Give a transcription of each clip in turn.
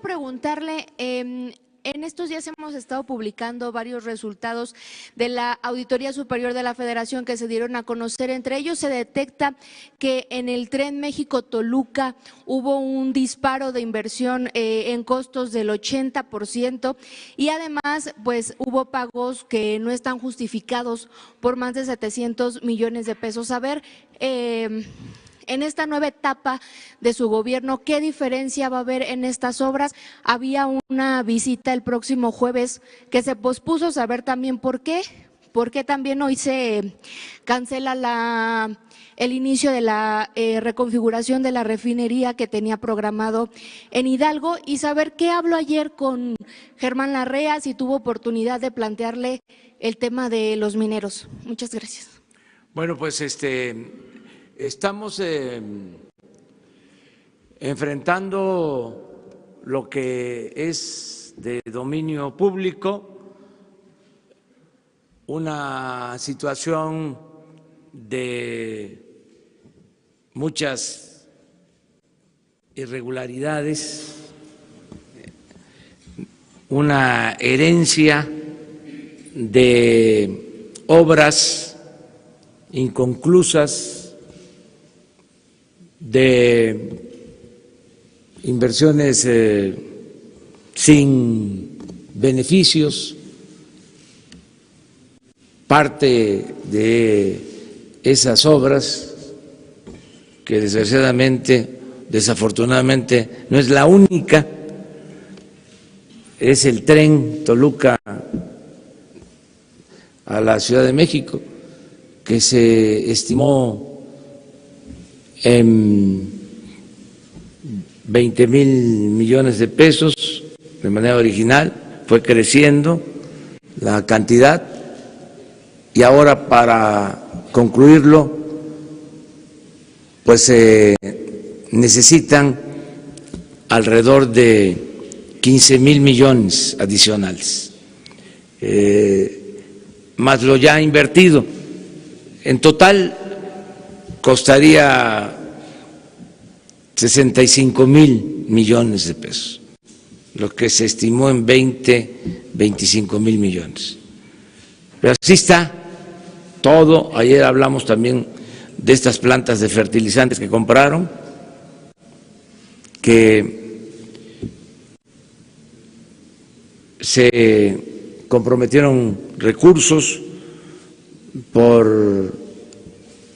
preguntarle, en estos días hemos estado publicando varios resultados de la Auditoría Superior de la Federación que se dieron a conocer. Entre ellos se detecta que en el Tren México-Toluca hubo un disparo de inversión en costos del 80% y además pues hubo pagos que no están justificados por más de 700 millones de pesos. A ver, en esta nueva etapa de su gobierno, ¿qué diferencia va a haber en estas obras? Había una visita el próximo jueves que se pospuso, saber también por qué. ¿Por qué también hoy se cancela el inicio de la reconfiguración de la refinería que tenía programado en Hidalgo? Y saber qué habló ayer con Germán Larrea, si tuvo oportunidad de plantearle el tema de los mineros. Muchas gracias. Bueno, pues estamos enfrentando lo que es de dominio público, una situación de muchas irregularidades, una herencia de obras inconclusas, de inversiones sin beneficios. Parte de esas obras, que desafortunadamente no es la única, es el tren Toluca a la Ciudad de México, que se estimó en 20,000 millones de pesos de manera original, fue creciendo la cantidad y ahora para concluirlo pues se necesitan alrededor de 15,000 millones adicionales, más lo ya invertido. En total costaría 65,000 millones de pesos, lo que se estimó en 25,000 millones. Pero así está todo. Ayer hablamos también de estas plantas de fertilizantes que compraron, que se comprometieron recursos por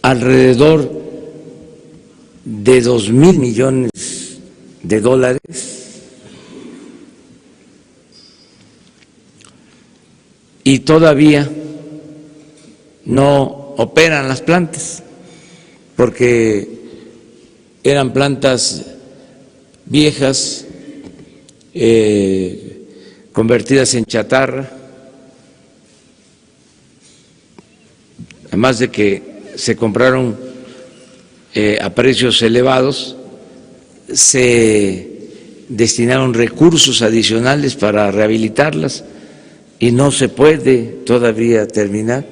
alrededor de 2,000 millones de dólares y todavía no operan las plantas porque eran plantas viejas, convertidas en chatarra, además de que se compraron a precios elevados, se destinaron recursos adicionales para rehabilitarlas y no se puede todavía terminar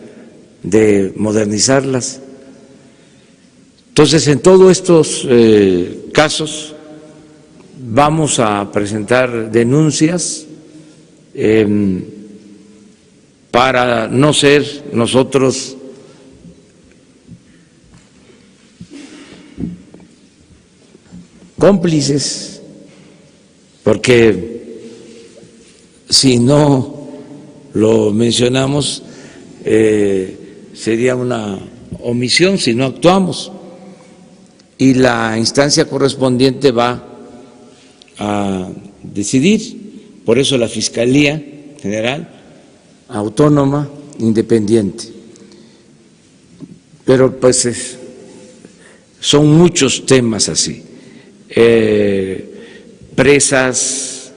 de modernizarlas. Entonces, en todos estos casos vamos a presentar denuncias para no ser nosotros cómplices, porque si no lo mencionamos sería una omisión si no actuamos, y la instancia correspondiente va a decidir. Por eso la Fiscalía General, autónoma, independiente. Pero pues son muchos temas así. Presas,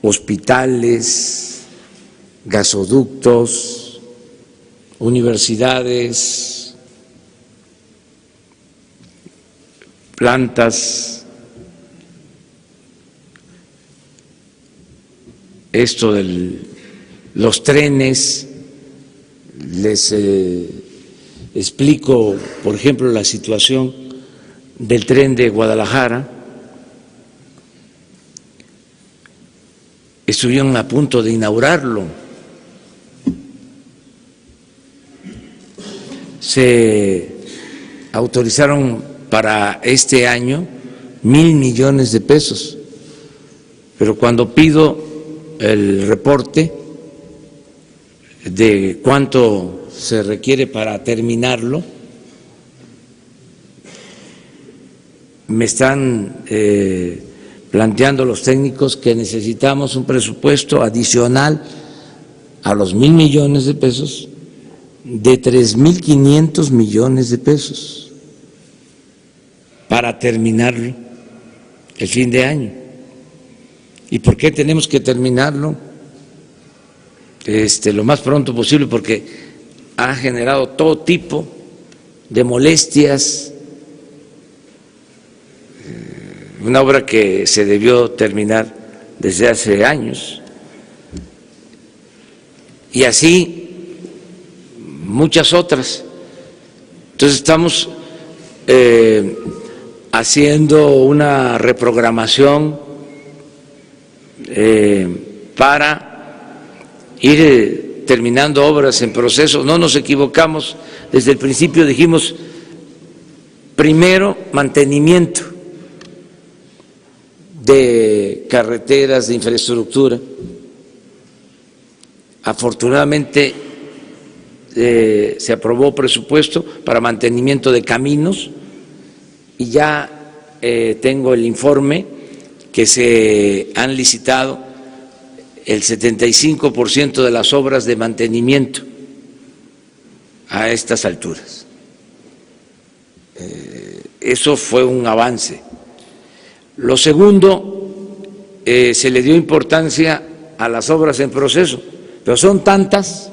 hospitales, gasoductos, universidades, plantas, esto de los trenes. Les explico, por ejemplo, la situación del tren de Guadalajara. estuvieron a punto de inaugurarlo. Se autorizaron para este año 1,000 millones de pesos, pero cuando pido el reporte de cuánto se requiere para terminarlo, me están planteando los técnicos que necesitamos un presupuesto adicional a los 1,000 millones de pesos de 3,500 millones de pesos para terminarlo el fin de año. ¿Y por qué tenemos que terminarlo lo más pronto posible? Porque ha generado todo tipo de molestias, una obra que se debió terminar desde hace años, y así muchas otras. Entonces estamos haciendo una reprogramación para ir terminando obras en proceso. No nos equivocamos, desde el principio dijimos primero mantenimiento de carreteras, de infraestructura. Afortunadamente se aprobó presupuesto para mantenimiento de caminos y ya tengo el informe que se han licitado el 75% de las obras de mantenimiento a estas alturas. Eso fue un avance. Lo segundo, se le dio importancia a las obras en proceso, pero son tantas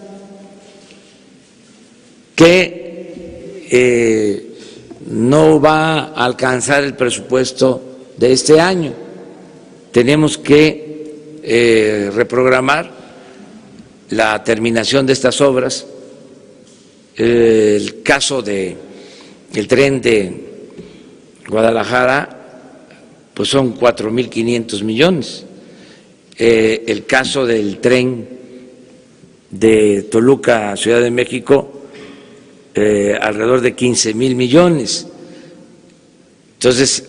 que no va a alcanzar el presupuesto de este año. Tenemos que reprogramar la terminación de estas obras. El caso del tren de Guadalajara, pues son 4,500 millones. El caso del tren de Toluca a Ciudad de México, alrededor de 15,000 millones. Entonces,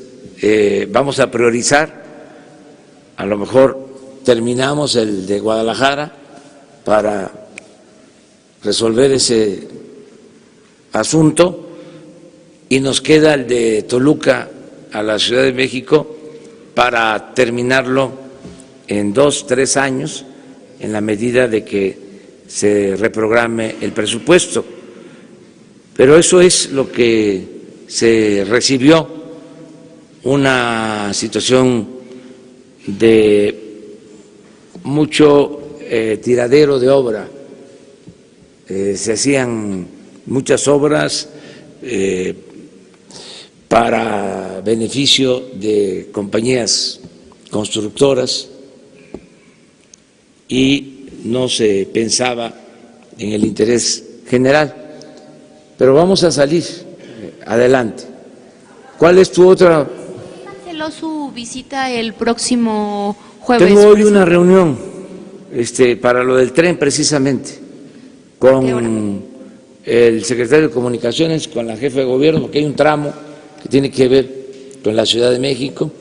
vamos a priorizar, a lo mejor terminamos el de Guadalajara para resolver ese asunto y nos queda el de Toluca a la Ciudad de México para terminarlo en 2, 3 años, en la medida de que se reprograme el presupuesto. Pero eso es lo que se recibió, una situación de mucho tiradero de obra. Se hacían muchas obras para beneficio de compañías constructoras y no se pensaba en el interés general. Pero vamos a salir adelante. ¿Cuál es tu otra? Canceló su visita el próximo jueves. Tengo hoy una reunión para lo del tren, precisamente, con el secretario de Comunicaciones, con la jefa de gobierno, porque hay un tramo que tiene que ver con la Ciudad de México,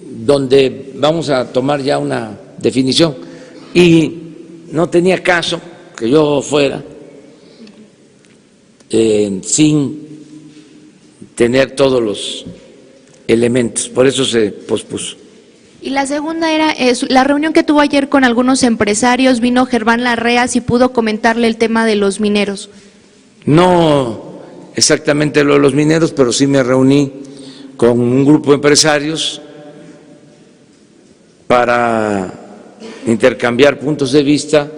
donde vamos a tomar ya una definición. Y no tenía caso que yo fuera sin tener todos los elementos, por eso se pospuso. Y la segunda era la reunión que tuvo ayer con algunos empresarios. Vino Germán Larrea, si pudo comentarle el tema de los mineros. No exactamente lo de los mineros, pero sí me reuní con un grupo de empresarios para intercambiar puntos de vista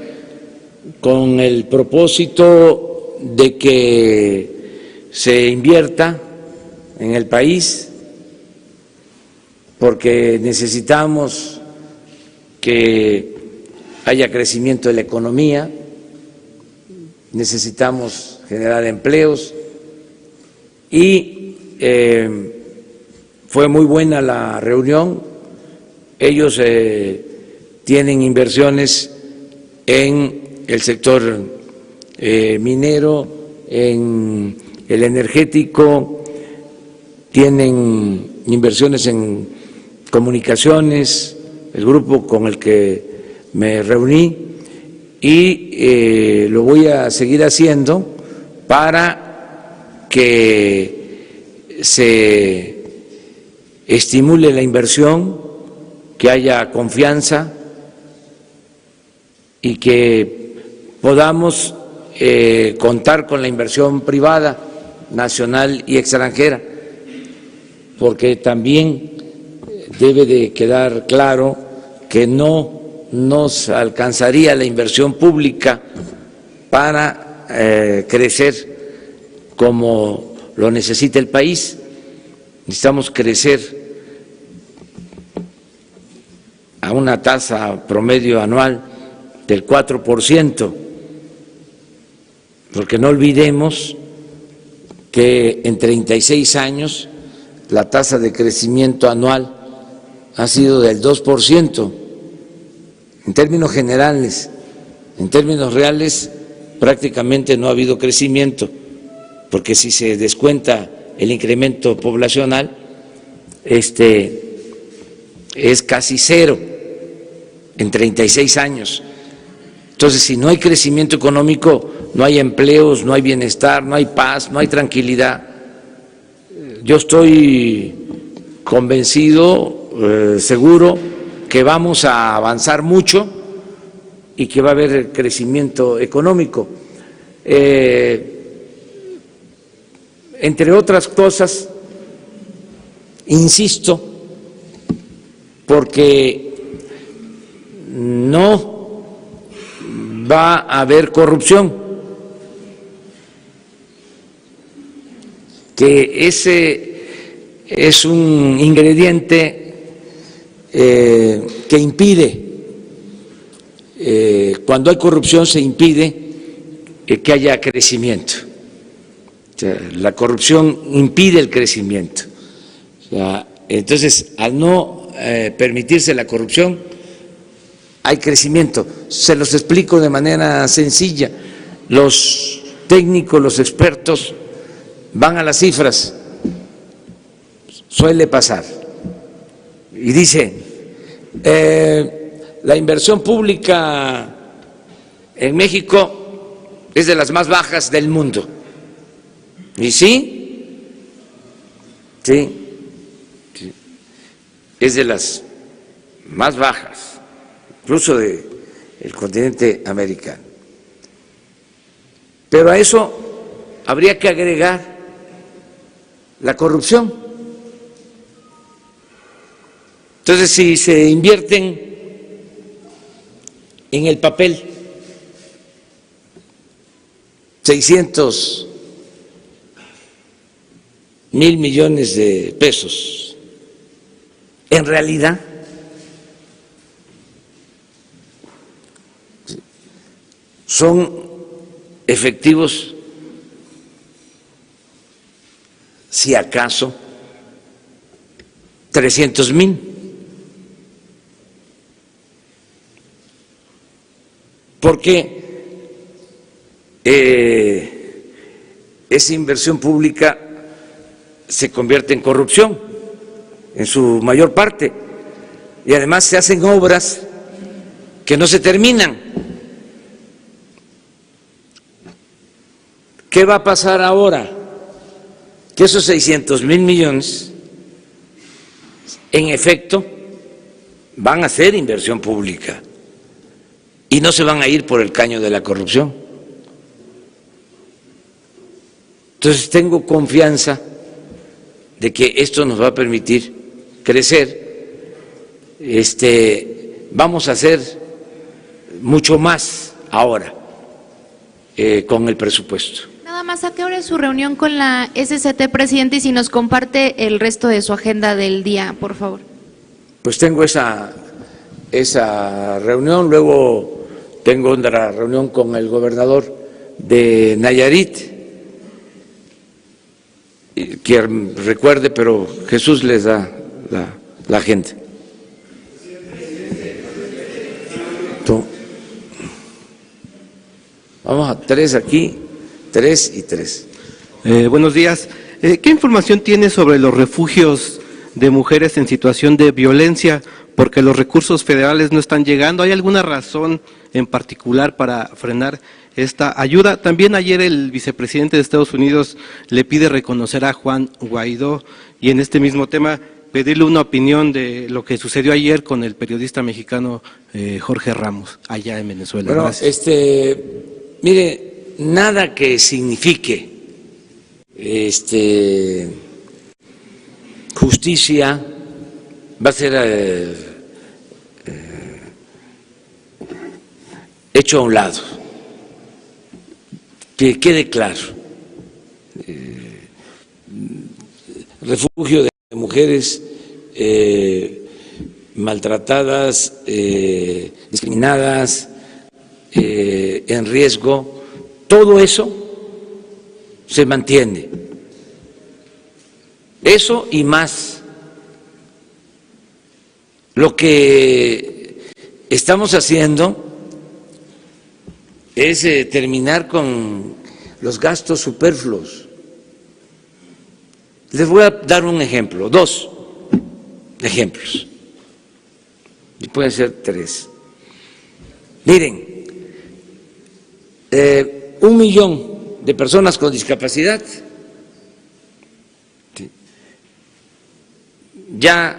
con el propósito de que se invierta en el país, porque necesitamos que haya crecimiento de la economía, necesitamos generar empleos y fue muy buena la reunión. Ellos tienen inversiones en el sector minero, en el energético, tienen inversiones en comunicaciones, el grupo con el que me reuní, y lo voy a seguir haciendo para que se estimule la inversión, que haya confianza y que podamos contar con la inversión privada, nacional y extranjera, porque también debe de quedar claro que no nos alcanzaría la inversión pública para crecer como lo necesita el país. Necesitamos crecer a una tasa promedio anual del 4%, porque no olvidemos que en 36 años la tasa de crecimiento anual ha sido del 2%. En términos generales, en términos reales, prácticamente no ha habido crecimiento, porque si se descuenta el incremento poblacional, es casi cero en 36 años. Entonces, si no hay crecimiento económico, no hay empleos, no hay bienestar, no hay paz, no hay tranquilidad. Yo estoy convencido, seguro, que vamos a avanzar mucho y que va a haber crecimiento económico. Entre otras cosas, insisto, porque no va a haber corrupción, que ese es un ingrediente que impide, cuando hay corrupción se impide que haya crecimiento. O sea, la corrupción impide el crecimiento. O sea, entonces, al no permitirse la corrupción, hay crecimiento. Se los explico de manera sencilla. Los técnicos, los expertos van a las cifras, suele pasar, y dice, la inversión pública en México es de las más bajas del mundo. ¿Y sí? Sí, es de las más bajas, incluso del continente americano. Pero a eso habría que agregar la corrupción. Entonces, si se invierten en el papel 600,000 millones de pesos, en realidad son efectivos, si acaso, 300,000. Porque esa inversión pública se convierte en corrupción en su mayor parte, y además se hacen obras que no se terminan. ¿Qué va a pasar ahora? Que esos 600,000 millones en efecto van a ser inversión pública y no se van a ir por el caño de la corrupción. Entonces tengo confianza de que esto nos va a permitir crecer. Vamos a hacer mucho más ahora con el presupuesto. Nada más, ¿a qué hora es su reunión con la SCT, presidente? Y si nos comparte el resto de su agenda del día, por favor. Pues tengo esa reunión, luego tengo otra reunión con el gobernador de Nayarit, que recuerde, pero Jesús les da la agenda. Vamos a 3 aquí, 3 y 3. Buenos días. ¿Qué información tiene sobre los refugios de mujeres en situación de violencia? Porque los recursos federales no están llegando. ¿Hay alguna razón en particular para frenar esta ayuda? También ayer el vicepresidente de Estados Unidos le pide reconocer a Juan Guaidó y en este mismo tema pedirle una opinión de lo que sucedió ayer con el periodista mexicano Jorge Ramos, allá en Venezuela. Bueno, gracias. Mire, nada que signifique justicia va a ser hecho a un lado. Que quede claro. Refugio de mujeres maltratadas, discriminadas, en riesgo, todo eso se mantiene. Eso y más. Lo que estamos haciendo es terminar con los gastos superfluos. Les voy a dar un ejemplo, 2 ejemplos, y pueden ser 3. Miren, 1 millón de personas con discapacidad ya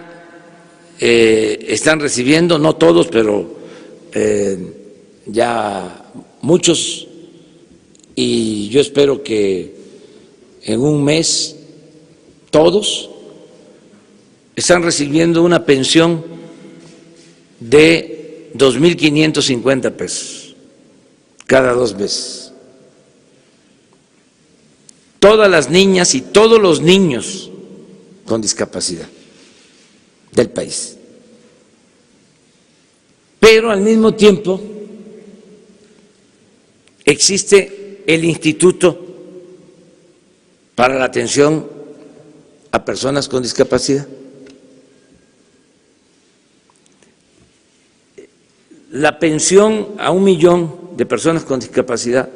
están recibiendo, no todos, pero ya muchos, y yo espero que en un mes todos están recibiendo una pensión de 2.550 pesos cada 2 meses. Todas las niñas y todos los niños con discapacidad del país. Pero al mismo tiempo existe el Instituto para la Atención a Personas con Discapacidad. La pensión a 1 millón de personas con discapacidad,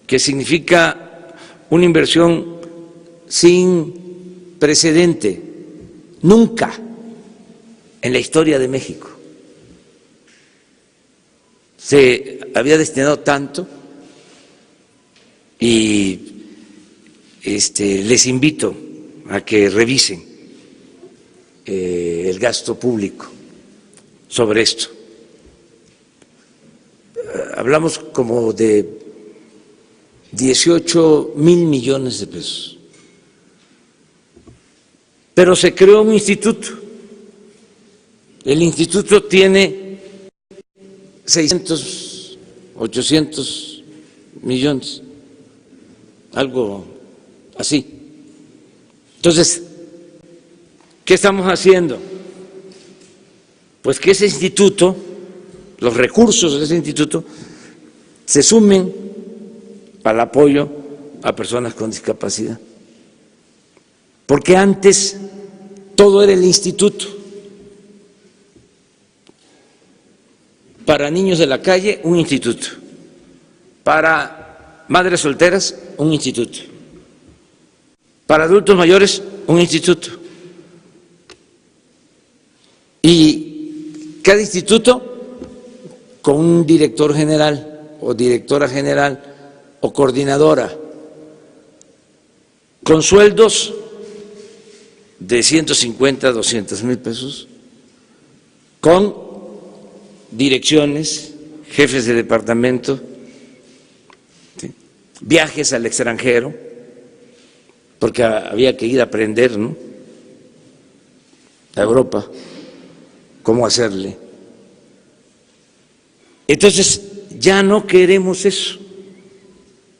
que significa una inversión sin precedente, nunca en la historia de México se había destinado tanto, y les invito a que revisen el gasto público sobre esto. Hablamos como de 18.000 millones de pesos. Pero se creó un instituto. El instituto tiene 600, 800 millones, algo así. Entonces, ¿qué estamos haciendo? Pues que ese instituto, los recursos de ese instituto, se sumen para el apoyo a personas con discapacidad. Porque antes todo era el instituto. Para niños de la calle, un instituto. Para madres solteras, un instituto. Para adultos mayores, un instituto. Y cada instituto con un director general o directora general o coordinadora, con sueldos de 150 a 200 mil pesos, con direcciones, jefes de departamento, ¿sí?, viajes al extranjero, porque había que ir a aprender, ¿no?, a Europa, cómo hacerle. Entonces, ya no queremos eso,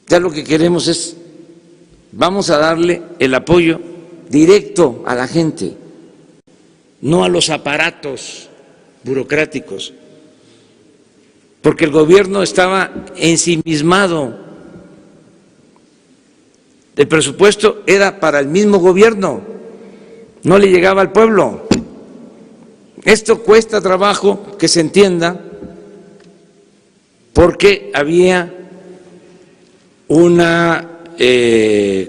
ya lo que queremos es, vamos a darle el apoyo directo a la gente, no a los aparatos burocráticos, porque el gobierno estaba ensimismado. El presupuesto era para el mismo gobierno, no le llegaba al pueblo. Esto cuesta trabajo que se entienda, porque había una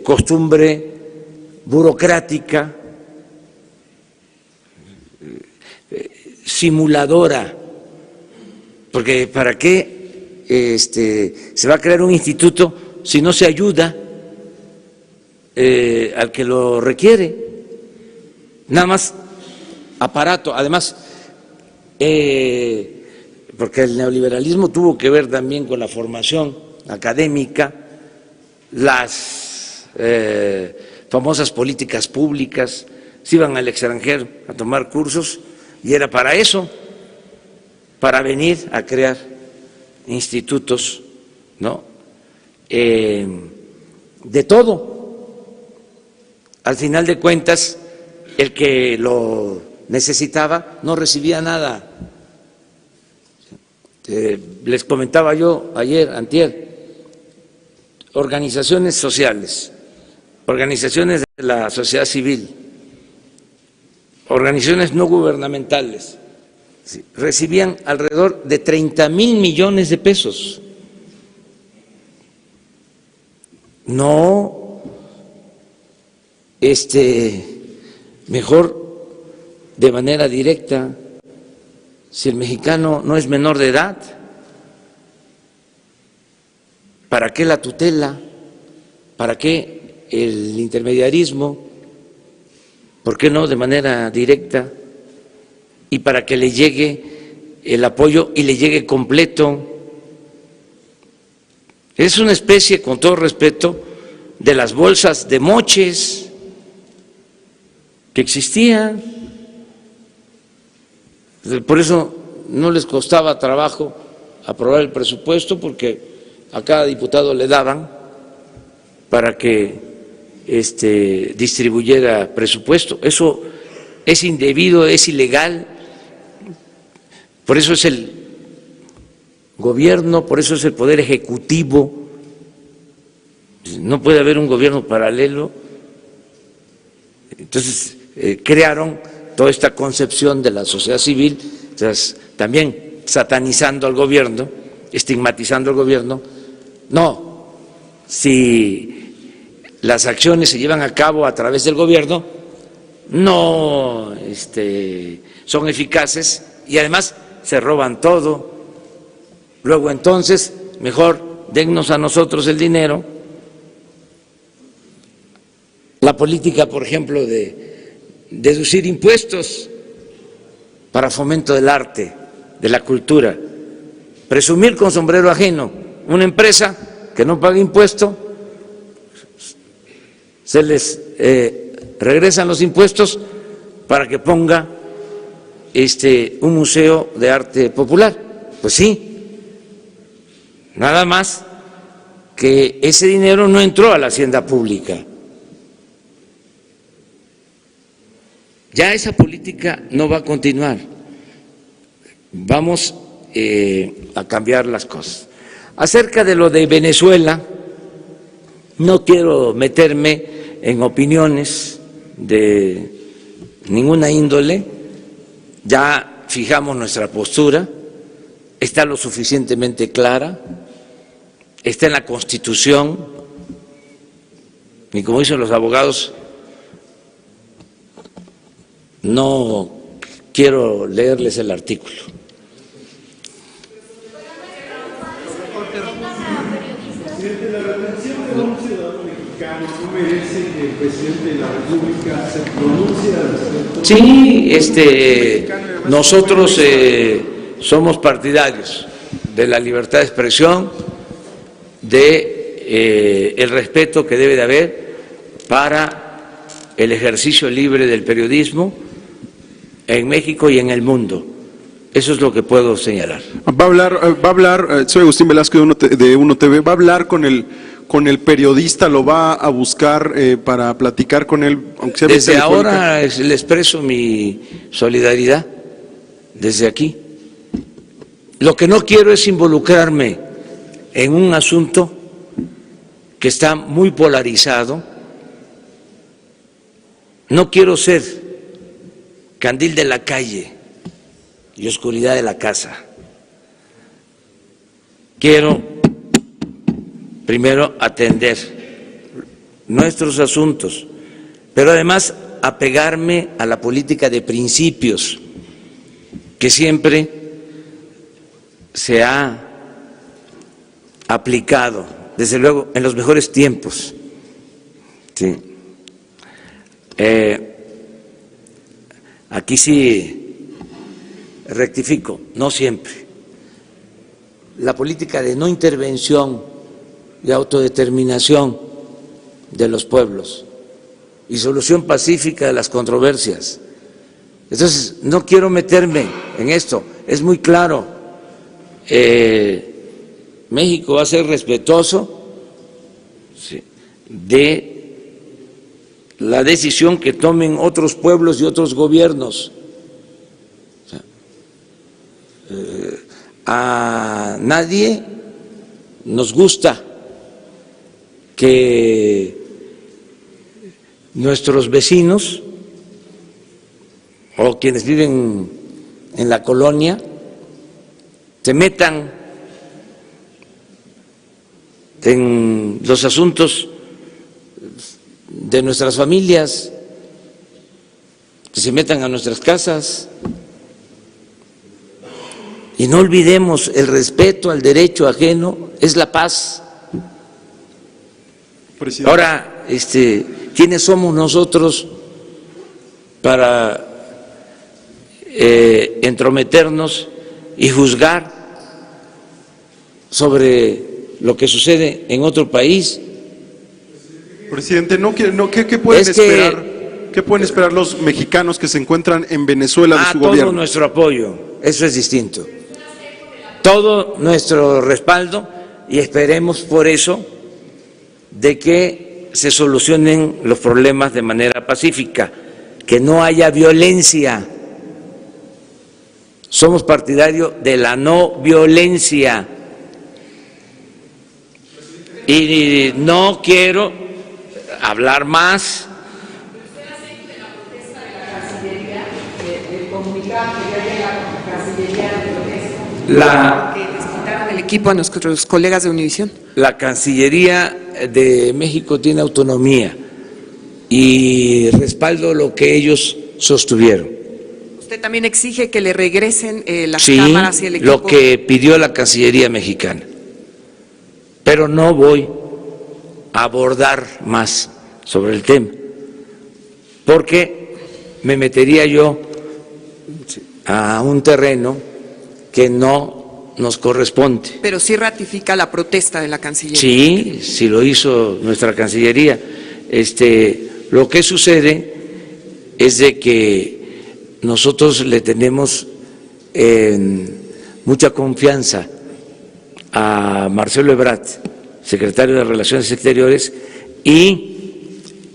costumbre burocrática, simuladora, porque ¿para qué se va a crear un instituto si no se ayuda al que lo requiere? Nada más aparato. Además, porque el neoliberalismo tuvo que ver también con la formación académica, las famosas políticas públicas, se iban al extranjero a tomar cursos y era para eso, para venir a crear institutos, ¿no? De todo. Al final de cuentas, el que lo necesitaba no recibía nada. Les comentaba yo ayer, antier, organizaciones sociales, organizaciones de la sociedad civil, organizaciones no gubernamentales, recibían alrededor de 30,000 millones de pesos. No, mejor de manera directa. Si el mexicano no es menor de edad, ¿para qué la tutela? ¿Para qué el intermediarismo? ¿Por qué no de manera directa? Y para que le llegue el apoyo y le llegue completo. Es una especie, con todo respeto, de las bolsas de moches que existían. Por eso no les costaba trabajo aprobar el presupuesto, porque a cada diputado le daban para que distribuyera presupuesto. Eso es indebido, es ilegal. Por eso es el gobierno, por eso es el poder ejecutivo. No puede haber un gobierno paralelo. Entonces crearon toda esta concepción de la sociedad civil, también satanizando al gobierno, estigmatizando al gobierno. No, si las acciones se llevan a cabo a través del gobierno, no son eficaces y además se roban todo. Luego entonces, mejor dennos a nosotros el dinero. La política, por ejemplo, de deducir impuestos para fomento del arte, de la cultura, presumir con sombrero ajeno. Una empresa que no paga impuesto, se les regresan los impuestos para que ponga un museo de arte popular. Pues sí, nada más que ese dinero no entró a la hacienda pública. Ya esa política no va a continuar. Vamos a cambiar las cosas. Acerca de lo de Venezuela, no quiero meterme en opiniones de ninguna índole. Ya fijamos nuestra postura, está lo suficientemente clara, está en la Constitución, y como dicen los abogados, no quiero leerles el artículo. La retención de un ciudadano mexicano no merece que el presidente de la República se pronuncie al respecto. Sí, nosotros somos partidarios de la libertad de expresión, de el respeto que debe de haber para el ejercicio libre del periodismo en México y en el mundo. Eso es lo que puedo señalar. Va a hablar, soy Agustín Velasco de Uno TV, va a hablar con el periodista, lo va a buscar para platicar con él, aunque sea desde ahora le expreso mi solidaridad, desde aquí. Lo que no quiero es involucrarme en un asunto que está muy polarizado. No quiero ser candil de la calle y oscuridad de la casa. quiero primero atender nuestros asuntos, pero además apegarme a la política de principios que siempre se ha aplicado, desde luego, en los mejores tiempos. Sí. Aquí sí rectifico, no siempre. La política de no intervención, de autodeterminación de los pueblos y solución pacífica de las controversias. Entonces, no quiero meterme en esto, es muy claro. México va a ser respetuoso, sí, de la decisión que tomen otros pueblos y otros gobiernos. O sea, a nadie nos gusta que nuestros vecinos o quienes viven en la colonia se metan en los asuntos de nuestras familias, que se metan a nuestras casas. Y no olvidemos, el respeto al derecho ajeno es la paz. Presidente. Ahora, ¿quiénes somos nosotros para entrometernos y juzgar sobre lo que sucede en otro país? Presidente, ¿qué pueden esperar? ¿Qué pueden esperar los mexicanos que se encuentran en Venezuela de su todo gobierno? Nuestro apoyo, eso es distinto. Todo nuestro respaldo, y esperemos por eso de que se solucionen los problemas de manera pacífica, que no haya violencia. Somos partidarios de la no violencia. Y no quiero hablar más. Que les quitaran el equipo a nuestros colegas de Univisión. La Cancillería de México tiene autonomía y respaldo lo que ellos sostuvieron. ¿Usted también exige que le regresen las Sí, cámaras y el equipo? lo que pidió la Cancillería mexicana. Pero no voy a abordar más sobre el tema, porque me metería yo a un terreno que no nos corresponde. Pero sí ratifica la protesta de la Cancillería. Sí, sí lo hizo nuestra Cancillería. Lo que sucede es de que nosotros le tenemos mucha confianza a Marcelo Ebrard, secretario de Relaciones Exteriores, y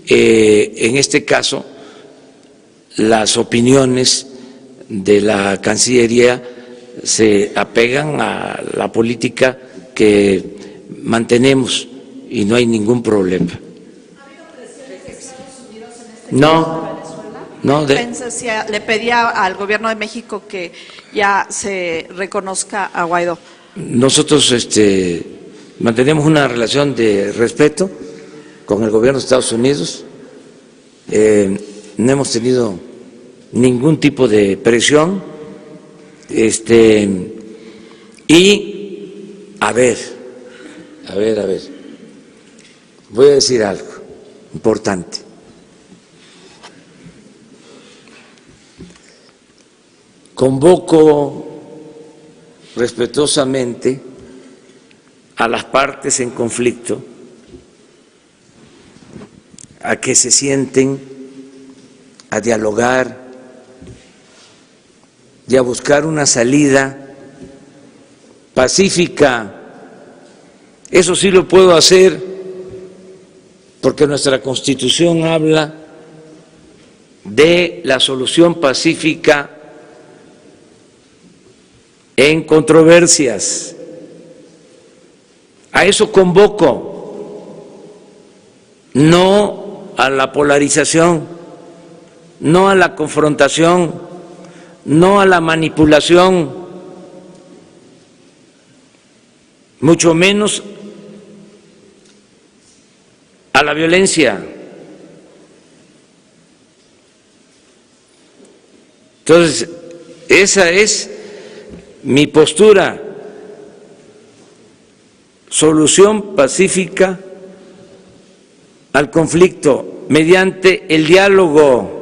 en este caso las opiniones de la Cancillería se apegan a la política que mantenemos y no hay ningún problema. No, le pedía al gobierno de México que ya se reconozca a Guaidó. Nosotros mantenemos una relación de respeto con el gobierno de Estados Unidos. No hemos tenido ningún tipo de presión. Y a ver, voy a decir algo importante. Convoco respetuosamente a las partes en conflicto a que se sienten a dialogar y a buscar una salida pacífica. Eso sí lo puedo hacer porque nuestra Constitución habla de la solución pacífica en controversias. A eso convoco, no a la polarización, no a la confrontación, no a la manipulación. mucho menos a la violencia. Entonces, esa es mi postura: solución pacífica al conflicto mediante el diálogo.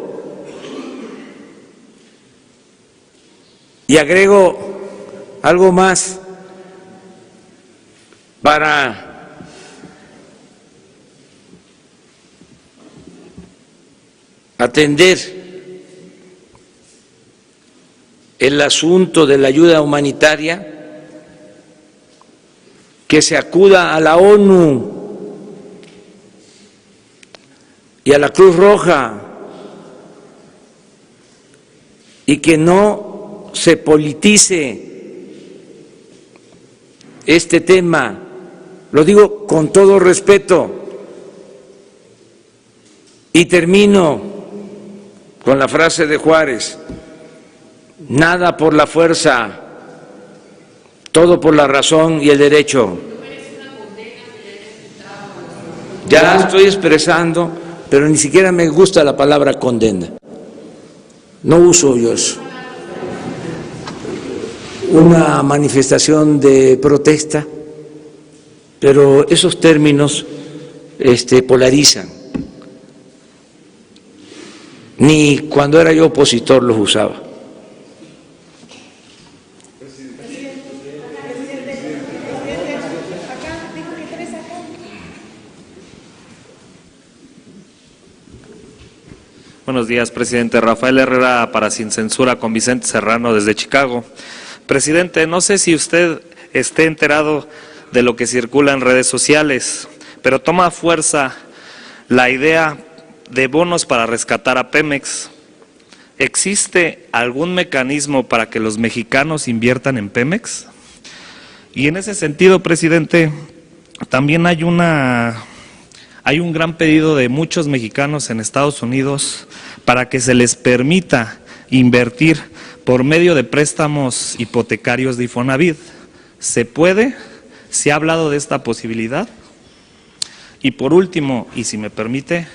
Y agrego algo más para atender el asunto de la ayuda humanitaria, que se acuda a la ONU y a la Cruz Roja y que no se politice este tema. Lo digo con todo respeto. Y termino con la frase de Juárez: nada por la fuerza, todo por la razón y el derecho. Ya estoy expresando, pero ni siquiera me gusta la palabra condena. No uso yo eso. Una manifestación de protesta, pero esos términos polarizan. Ni cuando era yo opositor los usaba. Buenos días, presidente. Rafael Herrera para Sin Censura con Vicente Serrano desde Chicago. Presidente, no sé si usted esté enterado de lo que circula en redes sociales, pero toma fuerza la idea de bonos para rescatar a Pemex. ¿Existe algún mecanismo para que los mexicanos inviertan en Pemex? Y en ese sentido, presidente, también hay un gran pedido de muchos mexicanos en Estados Unidos para que se les permita invertir por medio de préstamos hipotecarios de Infonavit. ¿Se puede? ¿Se ha hablado de esta posibilidad? Y por último, y si me permite,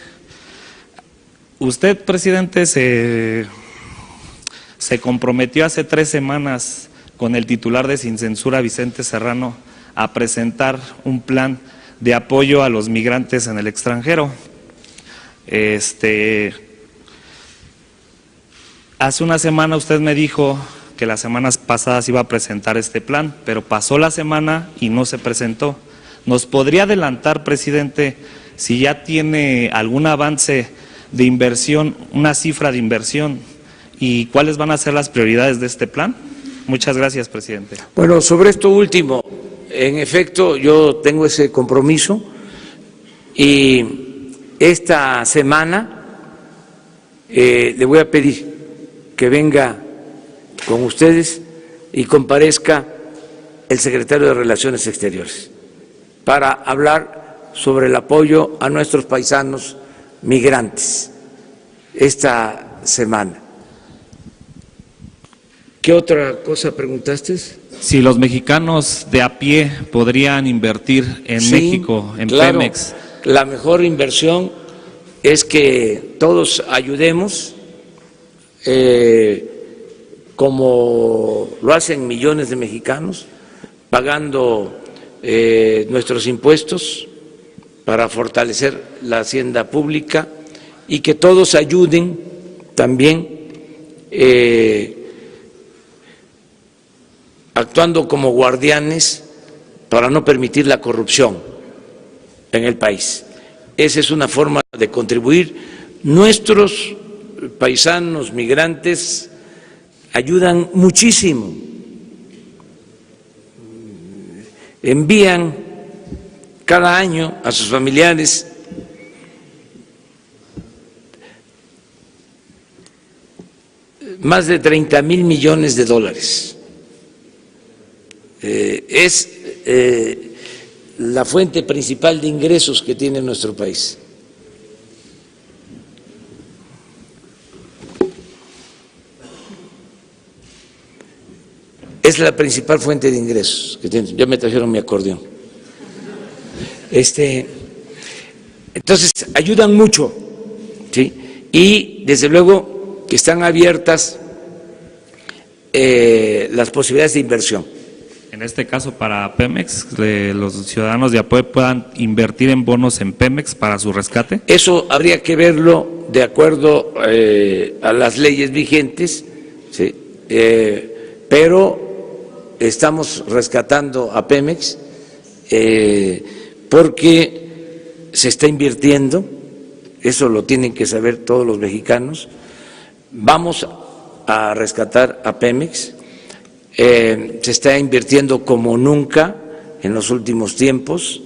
usted, presidente, se comprometió hace 3 semanas con el titular de Sin Censura, Vicente Serrano, a presentar un plan de apoyo a los migrantes en el extranjero. Hace una semana usted me dijo que las semanas pasadas iba a presentar este plan, pero pasó la semana y no se presentó. ¿Nos podría adelantar, presidente, si ya tiene algún avance de inversión, una cifra de inversión, y cuáles van a ser las prioridades de este plan? Muchas gracias, presidente. Bueno, sobre esto último, en efecto, yo tengo ese compromiso y esta semana le voy a pedir que venga con ustedes y comparezca el secretario de Relaciones Exteriores para hablar sobre el apoyo a nuestros paisanos migrantes esta semana. ¿Qué otra cosa preguntaste? Si los mexicanos de a pie podrían invertir en México, en claro, Pemex. La mejor inversión es que todos ayudemos, como lo hacen millones de mexicanos, pagando nuestros impuestos para fortalecer la hacienda pública, y que todos ayuden también actuando como guardianes para no permitir la corrupción en el país. Esa es una forma de contribuir. Nuestros paisanos migrantes ayudan muchísimo, envían cada año a sus familiares más de 30,000 millones de dólares. Es la fuente principal de ingresos que tiene nuestro país. es la principal fuente de ingresos que tienen. Ya me trajeron mi acordeón. Entonces, ayudan mucho, ¿sí? Y desde luego que están abiertas las posibilidades de inversión. En este caso para Pemex, los ciudadanos de Apoe puedan invertir en bonos en Pemex para su rescate. Eso habría que verlo de acuerdo a las leyes vigentes, ¿sí? Pero estamos rescatando a Pemex porque se está invirtiendo, eso lo tienen que saber todos los mexicanos. Vamos a rescatar a Pemex. Se está invirtiendo como nunca en los últimos tiempos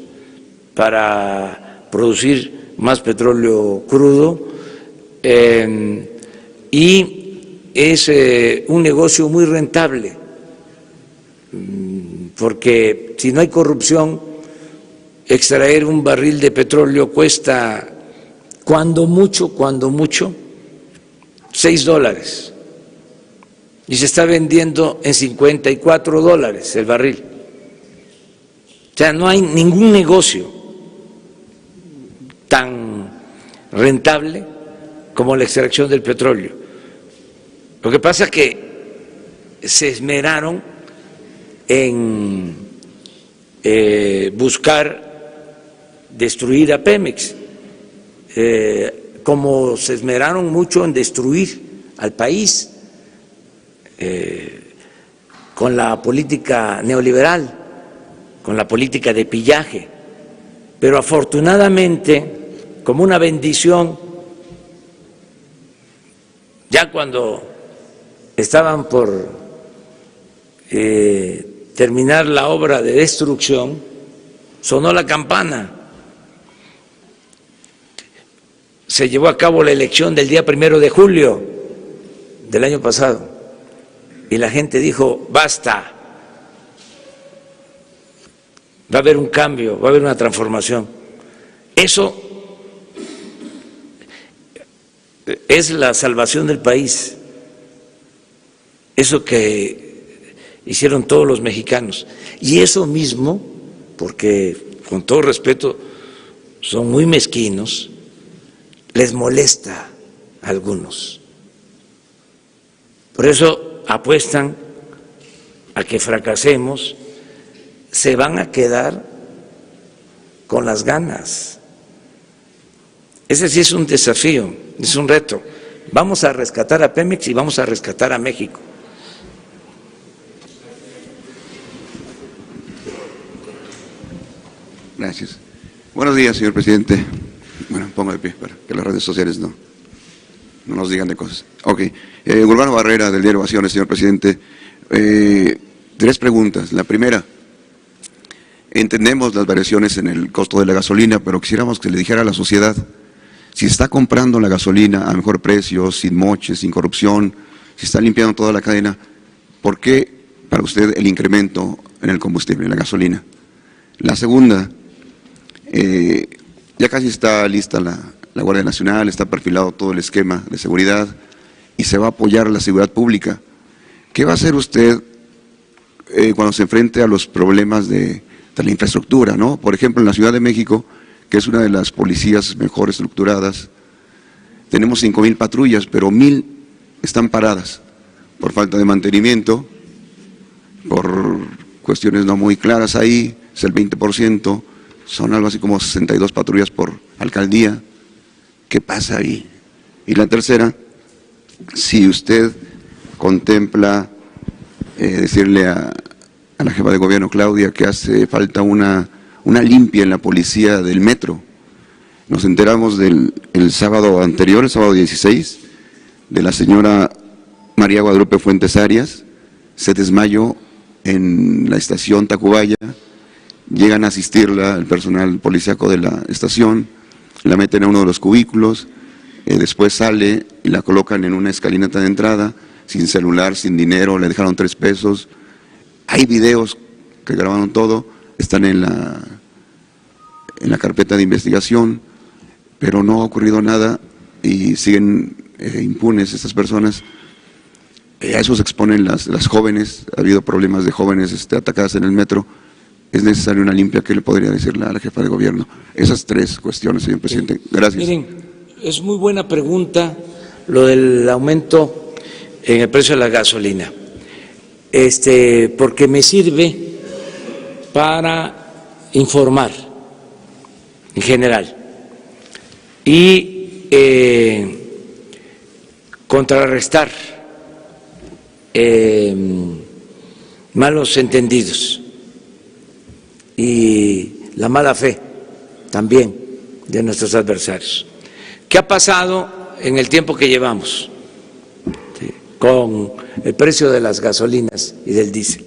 para producir más petróleo crudo y es un negocio muy rentable porque si no hay corrupción, extraer un barril de petróleo cuesta cuando mucho $6. Y se está vendiendo en $54 el barril. O sea, no hay ningún negocio tan rentable como la extracción del petróleo. Lo que pasa es que se esmeraron en buscar destruir a Pemex, como se esmeraron mucho en destruir al país. Con la política neoliberal, con la política de pillaje, pero afortunadamente, como una bendición, ya cuando estaban por terminar la obra de destrucción, sonó la campana. Se llevó a cabo la elección del día 1 de julio del año pasado. Y la gente dijo, basta, va a haber un cambio, va a haber una transformación. Eso es la salvación del país, eso que hicieron todos los mexicanos. Y eso mismo, porque con todo respeto son muy mezquinos, les molesta a algunos. Por eso apuestan a que fracasemos, se van a quedar con las ganas. Ese sí es un desafío, es un reto. Vamos a rescatar a Pemex y vamos a rescatar a México. Gracias. Buenos días, señor presidente. Bueno, pongo de pie para que las redes sociales no nos digan de cosas. Ok. Urbano Barrera, del diario Ovaciones, señor presidente. 3 preguntas. La primera, entendemos las variaciones en el costo de la gasolina, pero quisiéramos que le dijera a la sociedad si está comprando la gasolina a mejor precio, sin moches, sin corrupción, si está limpiando toda la cadena, ¿por qué para usted el incremento en el combustible, en la gasolina? La segunda, ya casi está lista la Guardia Nacional, está perfilado todo el esquema de seguridad y se va a apoyar la seguridad pública. ¿Qué va a hacer usted cuando se enfrente a los problemas de la infraestructura, ¿no? Por ejemplo, en la Ciudad de México, que es una de las policías mejor estructuradas, tenemos 5,000 patrullas, pero 1,000 están paradas por falta de mantenimiento, por cuestiones no muy claras ahí, es el 20%, son algo así como 62 patrullas por alcaldía. ¿Qué pasa ahí? Y la tercera, si usted contempla decirle a la jefa de gobierno, Claudia, que hace falta una limpia en la policía del metro. Nos enteramos el sábado anterior, el sábado 16, de la señora María Guadalupe Fuentes Arias, se desmayó en la estación Tacubaya, llegan a asistirla el personal policíaco de la estación, la meten a uno de los cubículos, después sale y la colocan en una escalinata de entrada, sin celular, sin dinero, le dejaron 3 pesos. Hay videos que grabaron todo, están en la carpeta de investigación, pero no ha ocurrido nada y siguen impunes estas personas. A eso se exponen las jóvenes, ha habido problemas de jóvenes atacadas en el metro. ¿Es necesaria una limpia? ¿Qué le podría decir a la jefa de gobierno? Esas tres cuestiones, señor presidente. Gracias. Miren, es muy buena pregunta lo del aumento en el precio de la gasolina, porque me sirve para informar en general y contrarrestar malos entendidos y la mala fe también de nuestros adversarios. ¿Qué ha pasado en el tiempo que llevamos con el precio de las gasolinas y del diésel?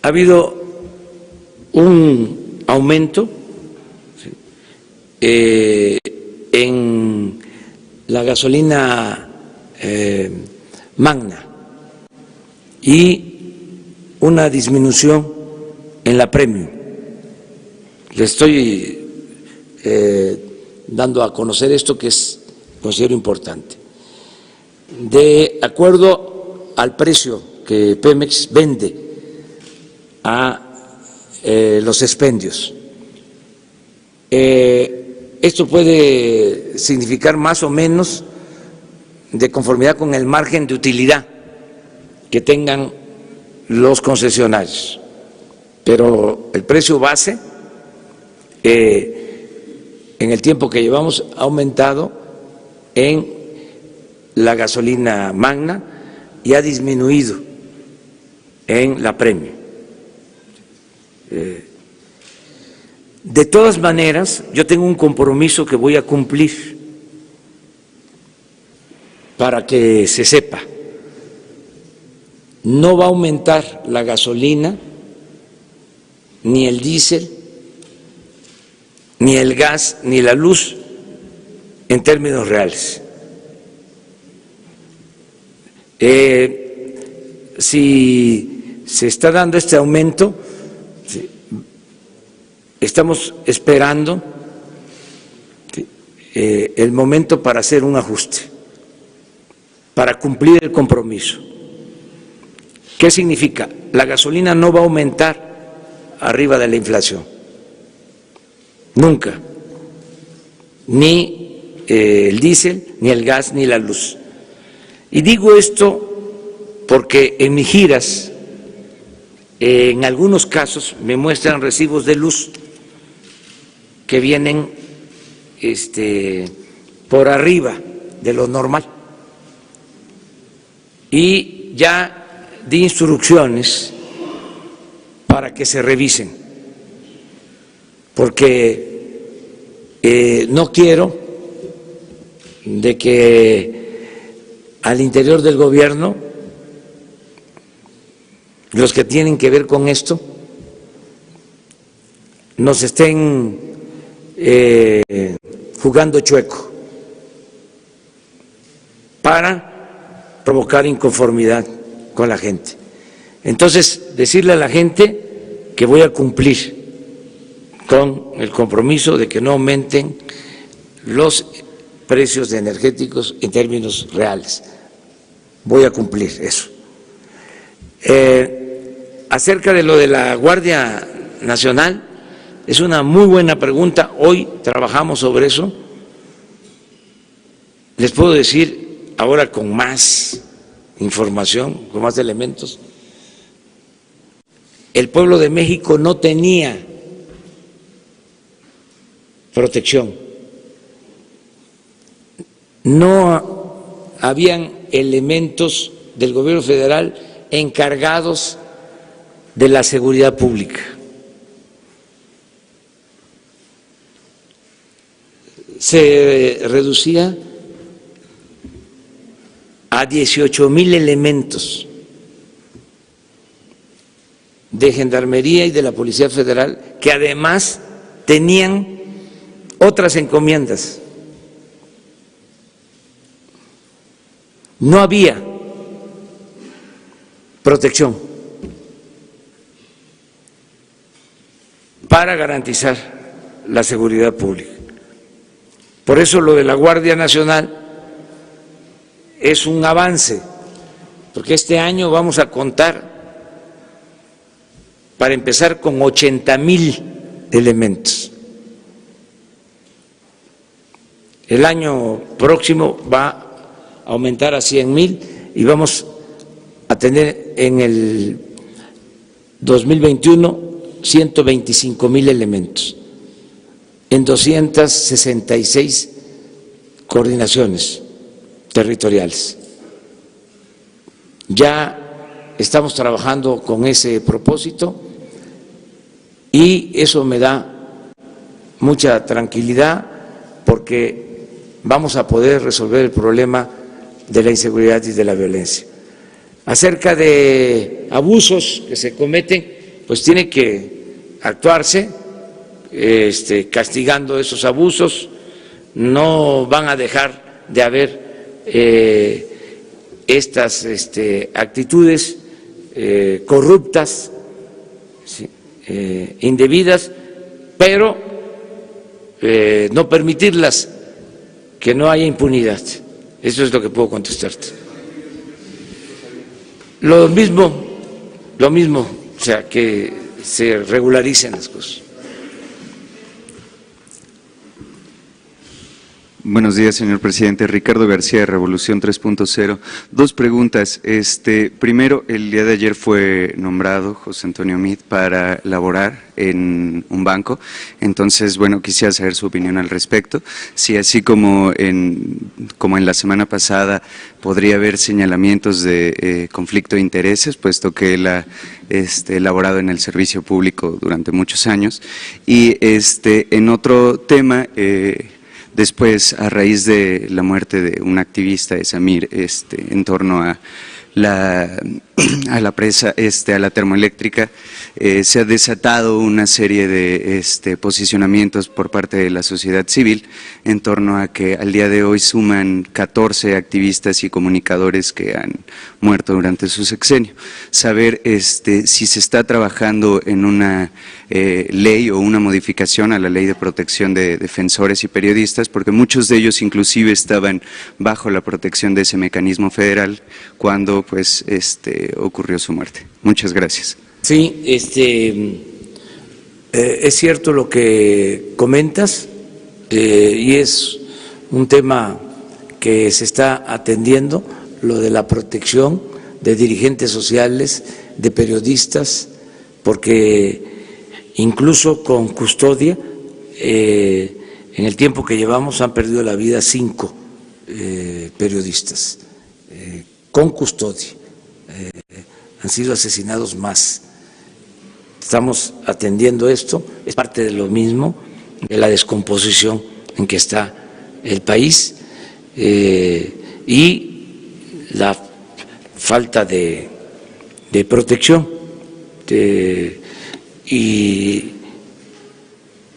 Ha habido un aumento en la gasolina magna y una disminución en la premium. Le estoy dando a conocer esto que considero importante. De acuerdo al precio que Pemex vende a los expendios, esto puede significar más o menos de conformidad con el margen de utilidad que tengan los concesionarios, pero el precio base en el tiempo que llevamos ha aumentado en la gasolina magna y ha disminuido en la premium. De todas maneras, yo tengo un compromiso que voy a cumplir para que se sepa. No va a aumentar la gasolina, ni el diésel, ni el gas, ni la luz en términos reales. Si se está dando este aumento, estamos esperando el momento para hacer un ajuste, para cumplir el compromiso. ¿Qué significa? La gasolina no va a aumentar arriba de la inflación, nunca, ni el diésel, ni el gas, ni la luz. Y digo esto porque en mis giras, en algunos casos me muestran recibos de luz que vienen por arriba de lo normal. Y ya di instrucciones para que se revisen, porque no quiero de que al interior del gobierno los que tienen que ver con esto nos estén jugando chueco para provocar inconformidad con la gente. Entonces, decirle a la gente que voy a cumplir con el compromiso de que no aumenten los precios de energéticos en términos reales. Voy a cumplir eso. Acerca de lo de la Guardia Nacional, es una muy buena pregunta. Hoy trabajamos sobre eso. Les puedo decir ahora con más información, con más elementos. El pueblo de México no tenía protección. No habían elementos del gobierno federal encargados de la seguridad pública. Se reducía a 18,000 elementos de Gendarmería y de la Policía Federal, que además tenían otras encomiendas. No había protección para garantizar la seguridad pública. Por eso lo de la Guardia Nacional es un avance, porque este año vamos a contar, para empezar, con 80,000 elementos. El año próximo va a aumentar a 100,000 y vamos a tener en el 2021 125,000 elementos en 266 coordinaciones territoriales. Ya estamos trabajando con ese propósito y eso me da mucha tranquilidad porque vamos a poder resolver el problema de la inseguridad y de la violencia. Acerca de abusos que se cometen, pues tiene que actuarse castigando esos abusos. No van a dejar de haber estas actitudes corruptas, ¿sí?, indebidas, pero no permitirlas, que no haya impunidad. Eso es lo que puedo contestarte. Lo mismo, o sea, que se regularicen las cosas. Buenos días, señor presidente. Ricardo García, de Revolución 3.0. Dos preguntas. Primero, el día de ayer fue nombrado José Antonio Meade para laborar en un banco. Entonces, bueno, quisiera saber su opinión al respecto. Si así como en la semana pasada podría haber señalamientos de conflicto de intereses, puesto que él ha laborado en el servicio público durante muchos años. Y en otro tema, después, a raíz de la muerte de un activista de Samir, en torno a la presa, a la termoeléctrica, se ha desatado una serie de posicionamientos por parte de la sociedad civil en torno a que al día de hoy suman 14 activistas y comunicadores que han muerto durante su sexenio. Saber si se está trabajando en una ley o una modificación a la ley de protección de defensores y periodistas, porque muchos de ellos inclusive estaban bajo la protección de ese mecanismo federal cuando pues ocurrió su muerte. Muchas gracias. Sí, es cierto lo que comentas y es un tema que se está atendiendo, lo de la protección de dirigentes sociales, de periodistas, porque incluso con custodia, en el tiempo que llevamos han perdido la vida 5 periodistas, con custodia, han sido asesinados más. Estamos atendiendo esto, es parte de lo mismo, de la descomposición en que está el país y la falta de protección y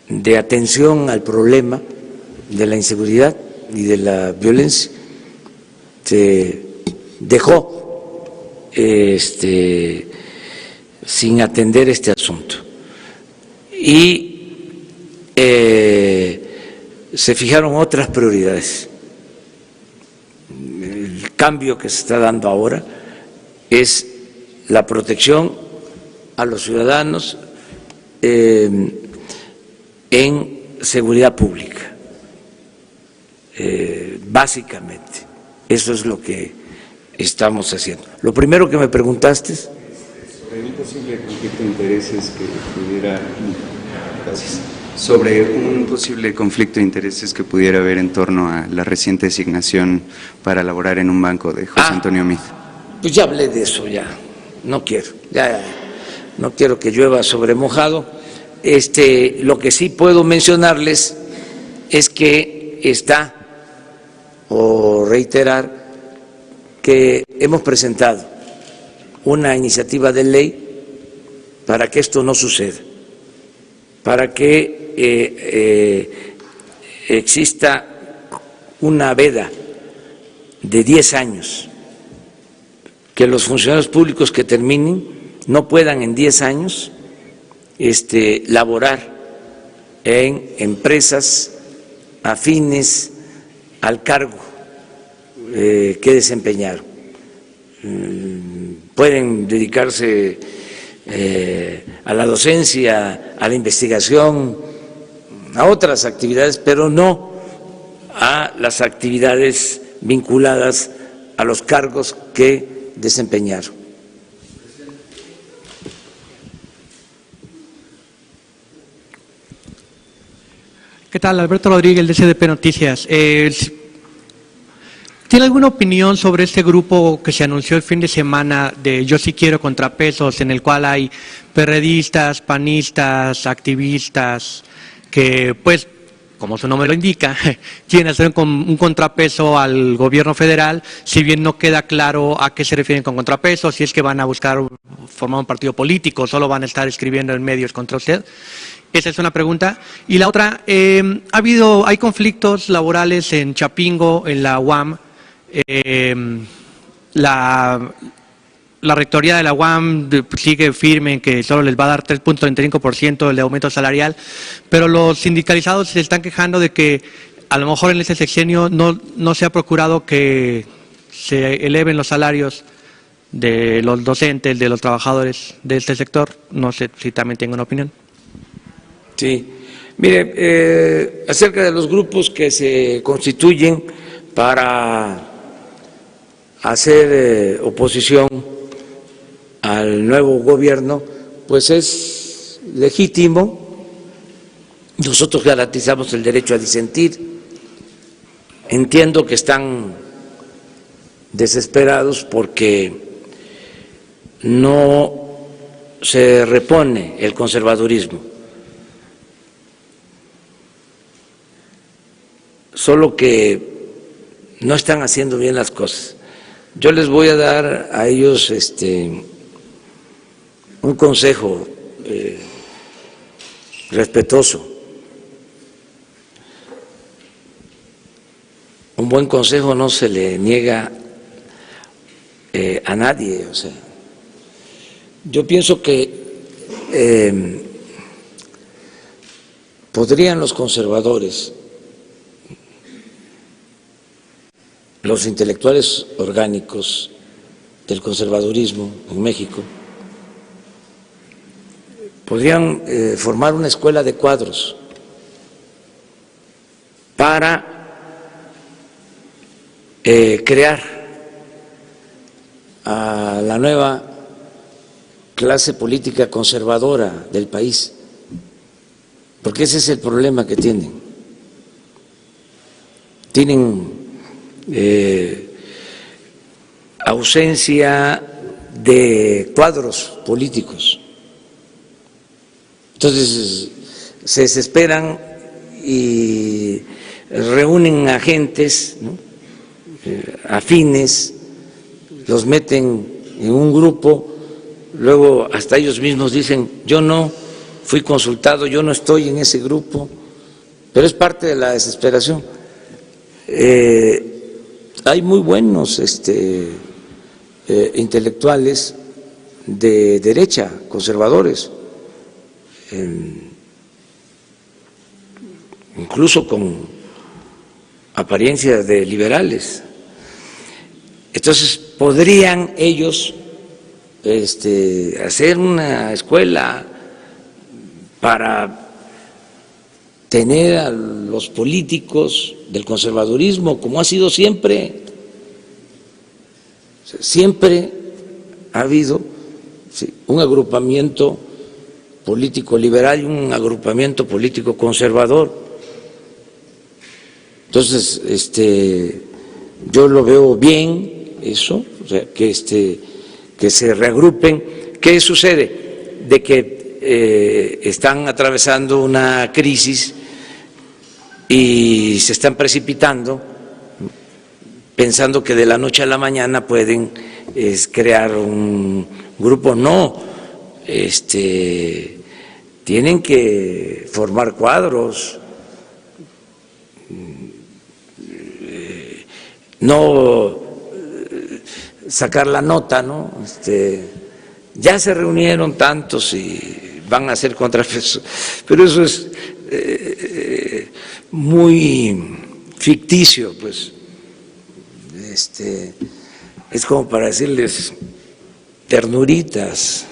de atención al problema de la inseguridad y de la violencia. Se dejó sin atender este asunto y se fijaron otras prioridades. El cambio que se está dando ahora es la protección a los ciudadanos en seguridad pública, básicamente. Eso es lo que estamos haciendo. Lo primero que me preguntaste es sobre un posible conflicto de intereses que pudiera. Gracias. Sobre un posible conflicto de intereses que pudiera haber en torno a la reciente designación para laborar en un banco de José Antonio Meade. Pues ya hablé de eso, ya no quiero que llueva sobre mojado. Lo que sí puedo mencionarles es que reiterar que hemos presentado una iniciativa de ley para que esto no suceda, para que exista una veda de 10 años, que los funcionarios públicos que terminen no puedan en 10 años laborar en empresas afines al cargo que desempeñaron. Pueden dedicarse a la docencia, a la investigación, a otras actividades, pero no a las actividades vinculadas a los cargos que desempeñaron. ¿Qué tal? Alberto Rodríguez, de SDP Noticias. ¿Tiene alguna opinión sobre este grupo que se anunció el fin de semana de Yo Sí Quiero Contrapesos, en el cual hay perredistas, panistas, activistas, que pues, como su nombre lo indica, quieren hacer un contrapeso al gobierno federal, si bien no queda claro a qué se refieren con contrapeso, si es que van a buscar formar un partido político, solo van a estar escribiendo en medios contra usted? Esa es una pregunta. Y la otra, hay conflictos laborales en Chapingo, en la UAM. La rectoría de la UAM sigue firme en que solo les va a dar 3.35% de aumento salarial, pero los sindicalizados se están quejando de que a lo mejor en este sexenio no se ha procurado que se eleven los salarios de los docentes, de los trabajadores de este sector. No sé si también tengo una opinión. Sí, mire, acerca de los grupos que se constituyen para hacer oposición al nuevo gobierno, pues es legítimo. Nosotros garantizamos el derecho a disentir. Entiendo que están desesperados porque no se repone el conservadurismo. Solo que no están haciendo bien las cosas. Yo les voy a dar a ellos un consejo respetuoso. Un buen consejo no se le niega a nadie. O sea, yo pienso que podrían los conservadores, los intelectuales orgánicos del conservadurismo en México, podrían formar una escuela de cuadros para crear a la nueva clase política conservadora del país, porque ese es el problema que tienen. Tienen ausencia de cuadros políticos. Entonces se desesperan y reúnen agentes, ¿no?, afines, los meten en un grupo, luego hasta ellos mismos dicen: yo no fui consultado, yo no estoy en ese grupo, pero es parte de la desesperación. Hay muy buenos intelectuales de derecha, conservadores, incluso con apariencias de liberales. Entonces podrían ellos hacer una escuela para tener a los políticos del conservadurismo, como ha sido siempre. Siempre ha habido un agrupamiento político liberal y un agrupamiento político conservador. Entonces, yo lo veo bien eso, o sea, que se reagrupen. ¿Qué sucede? De que están atravesando una crisis y se están precipitando, pensando que de la noche a la mañana pueden crear un grupo. No, tienen que formar cuadros, no sacar la nota, ¿no? Ya se reunieron tantos y van a hacer contrapeso, pero eso es muy ficticio, pues. Es como para decirles ternuritas.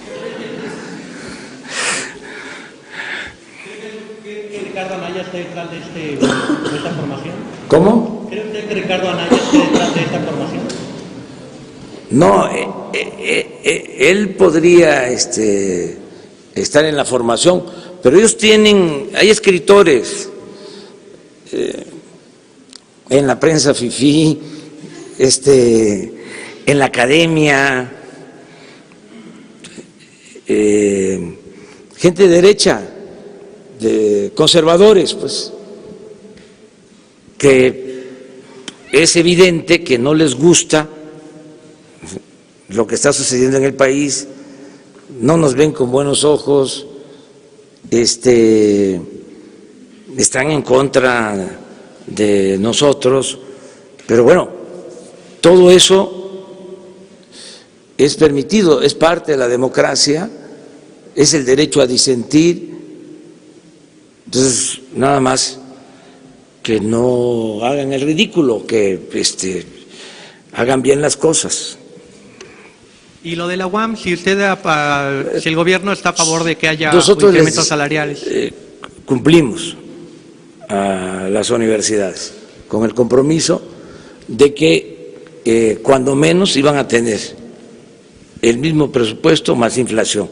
¿Cree que Ricardo Anaya esté detrás de esta formación? ¿Cómo? ¿Cree usted que Ricardo Anaya esté detrás de esta formación? No, él podría estar en la formación, pero ellos hay escritores en la prensa fifí, en la academia, gente de derecha, de conservadores, pues, que es evidente que no les gusta lo que está sucediendo en el país, no nos ven con buenos ojos, están en contra de nosotros, pero bueno, todo eso es permitido, es parte de la democracia, es el derecho a disentir. Entonces, nada más que no hagan el ridículo, que hagan bien las cosas. Y lo de la UAM, si usted, si el gobierno está a favor de que haya Nosotros incrementos salariales. Cumplimos a las universidades con el compromiso de que cuando menos iban a tener el mismo presupuesto más inflación.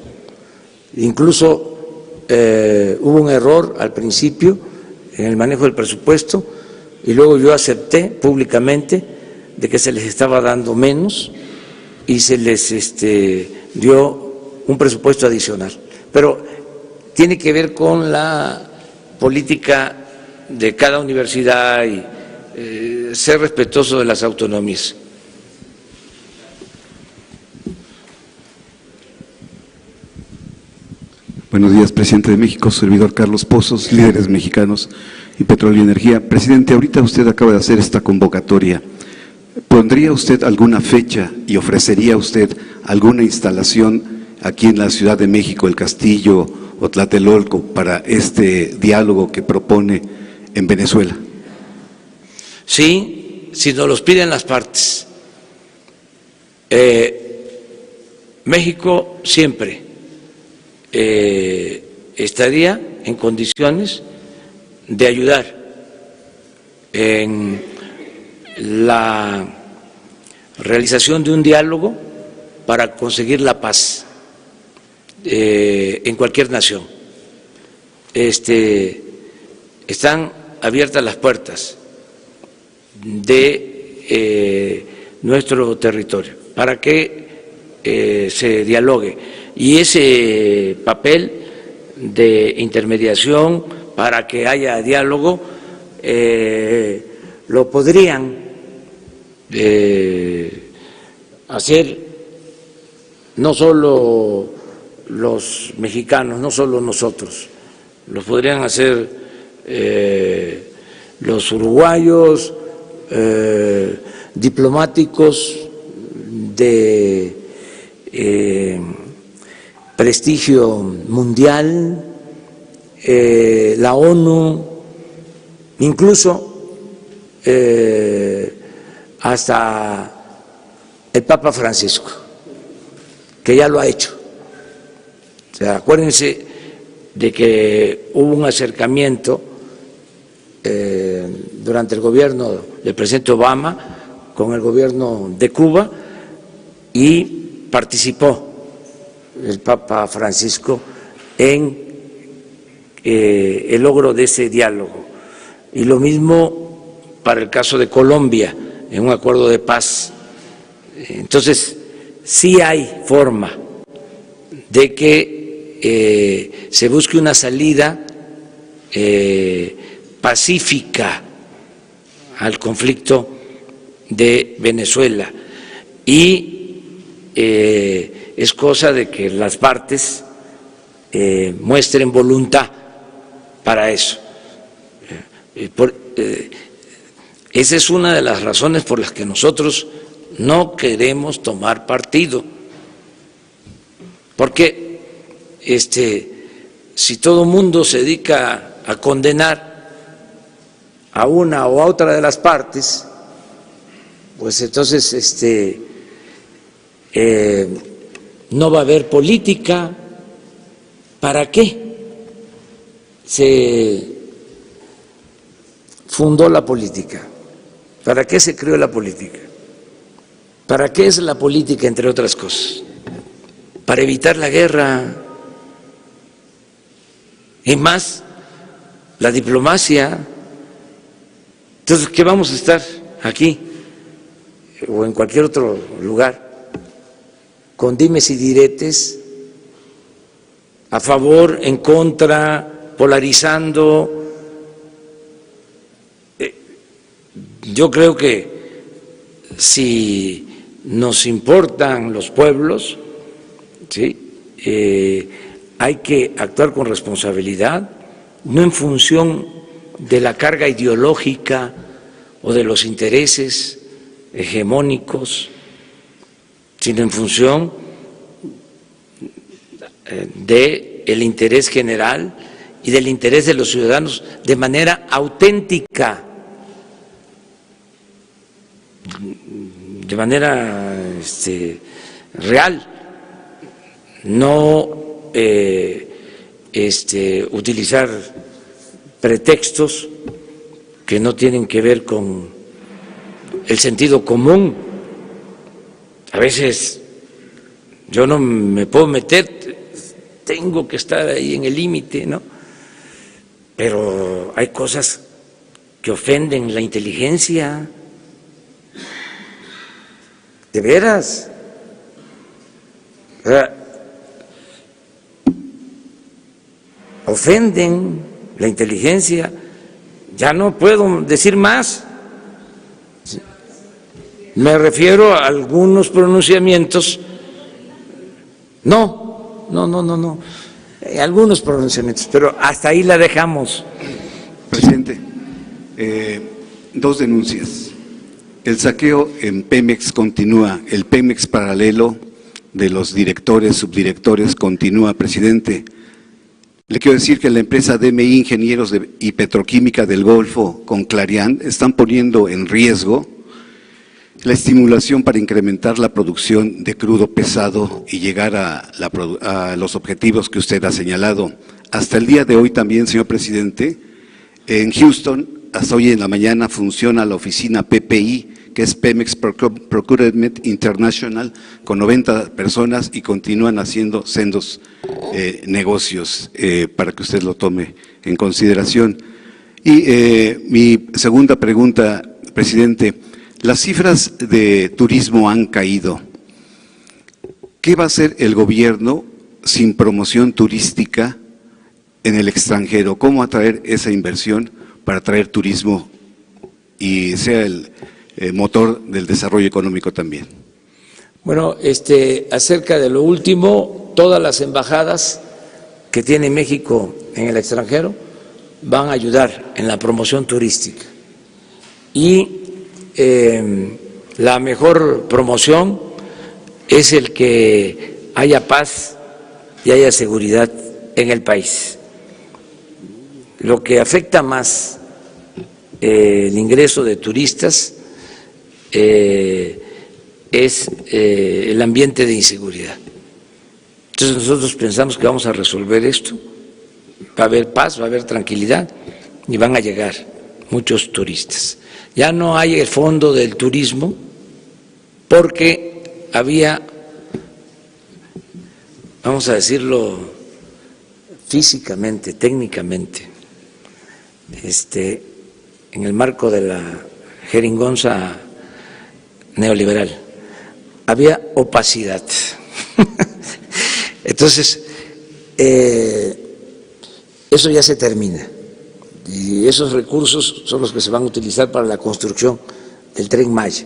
Incluso hubo un error al principio en el manejo del presupuesto y luego yo acepté públicamente de que se les estaba dando menos y se les dio un presupuesto adicional. Pero tiene que ver con la política de cada universidad y ser respetuoso de las autonomías. Buenos días, presidente de México, servidor Carlos Pozos, líderes mexicanos y Petróleo y Energía. Presidente, ahorita usted acaba de hacer esta convocatoria. ¿Pondría usted alguna fecha y ofrecería usted alguna instalación aquí en la Ciudad de México, el Castillo o Tlatelolco, para este diálogo que propone en Venezuela? Sí, si nos los piden las partes. México siempre estaría en condiciones de ayudar en la realización de un diálogo para conseguir la paz en cualquier nación. Están abiertas las puertas de nuestro territorio para que se dialogue, y ese papel de intermediación para que haya diálogo lo podrían hacer no solo los mexicanos, no solo nosotros, lo podrían hacer los uruguayos, diplomáticos de prestigio mundial, la ONU, incluso hasta el Papa Francisco, que ya lo ha hecho. O sea, acuérdense de que hubo un acercamiento durante el gobierno del presidente Obama con el gobierno de Cuba y participó el Papa Francisco en el logro de ese diálogo. Y lo mismo para el caso de Colombia, en un acuerdo de paz. Entonces, sí hay forma de que se busque una salida pacífica al conflicto de Venezuela, y es cosa de que las partes muestren voluntad para eso. Esa es una de las razones por las que nosotros no queremos tomar partido, porque si todo el mundo se dedica a condenar a una o a otra de las partes, pues entonces no va a haber política. ¿Para qué se fundó la política? ¿Para qué se creó la política? ¿Para qué es la política, entre otras cosas? Para evitar la guerra. Y más la diplomacia. Entonces, ¿qué vamos a estar aquí o en cualquier otro lugar con dimes y diretes, a favor, en contra, polarizando? Yo creo que si nos importan los pueblos, ¿sí?, hay que actuar con responsabilidad, no en función de la carga ideológica o de los intereses hegemónicos, sino en función del interés general y del interés de los ciudadanos de manera auténtica, de manera real, no utilizar pretextos que no tienen que ver con el sentido común. A veces yo no me puedo meter, tengo que estar ahí en el límite, ¿no? Pero hay cosas que ofenden la inteligencia, de veras. Ofenden la inteligencia. Ya no puedo decir más. Me refiero a algunos pronunciamientos. No. Algunos pronunciamientos, pero hasta ahí la dejamos. Presidente, dos denuncias. El saqueo en Pemex continúa, el Pemex paralelo de los directores, subdirectores continúa, presidente. Le quiero decir que la empresa DMI Ingenieros y Petroquímica del Golfo con Clariant están poniendo en riesgo la estimulación para incrementar la producción de crudo pesado y llegar a los objetivos que usted ha señalado. Hasta el día de hoy también, señor presidente, en Houston, hasta hoy en la mañana funciona la oficina PPI, que es Pemex Procurement International, con 90 personas y continúan haciendo sendos negocios, para que usted lo tome en consideración. Y mi segunda pregunta, presidente, las cifras de turismo han caído. ¿Qué va a hacer el gobierno sin promoción turística en el extranjero? ¿Cómo atraer esa inversión para atraer turismo y sea el motor del desarrollo económico también? Bueno, acerca de lo último, todas las embajadas que tiene México en el extranjero van a ayudar en la promoción turística. Y la mejor promoción es el que haya paz y haya seguridad en el país. Lo que afecta más el ingreso de turistas es el ambiente de inseguridad. Entonces nosotros pensamos que vamos a resolver esto, va a haber paz, va a haber tranquilidad y van a llegar muchos turistas. Ya no hay el fondo del turismo porque había, vamos a decirlo físicamente, técnicamente, en el marco de la jeringonza neoliberal, había opacidad. Entonces, eso ya se termina y esos recursos son los que se van a utilizar para la construcción del Tren Maya.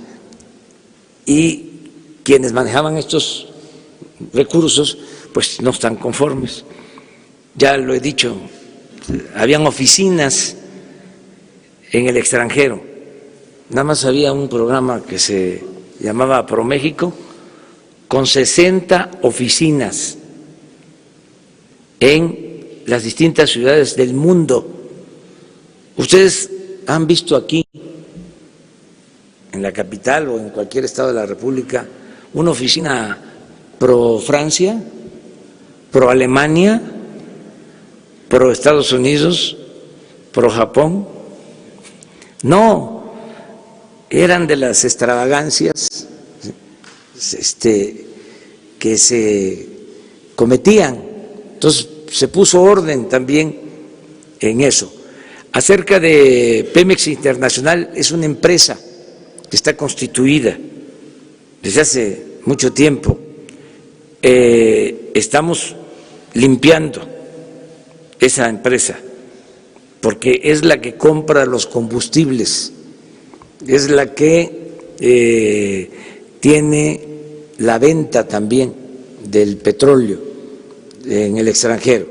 Y quienes manejaban estos recursos, pues no están conformes. Ya lo he dicho, habían oficinas en el extranjero. Nada más había un programa que se llamaba ProMéxico, con 60 oficinas en las distintas ciudades del mundo. Ustedes han visto aquí, en la capital o en cualquier estado de la República, una oficina pro Francia, pro Alemania, pro Estados Unidos, pro Japón. No, eran de las extravagancias que se cometían. Entonces se puso orden también en eso. Acerca de Pemex Internacional, es una empresa que está constituida desde hace mucho tiempo. Estamos limpiando esa empresa porque es la que compra los combustibles, es la que tiene la venta también del petróleo en el extranjero.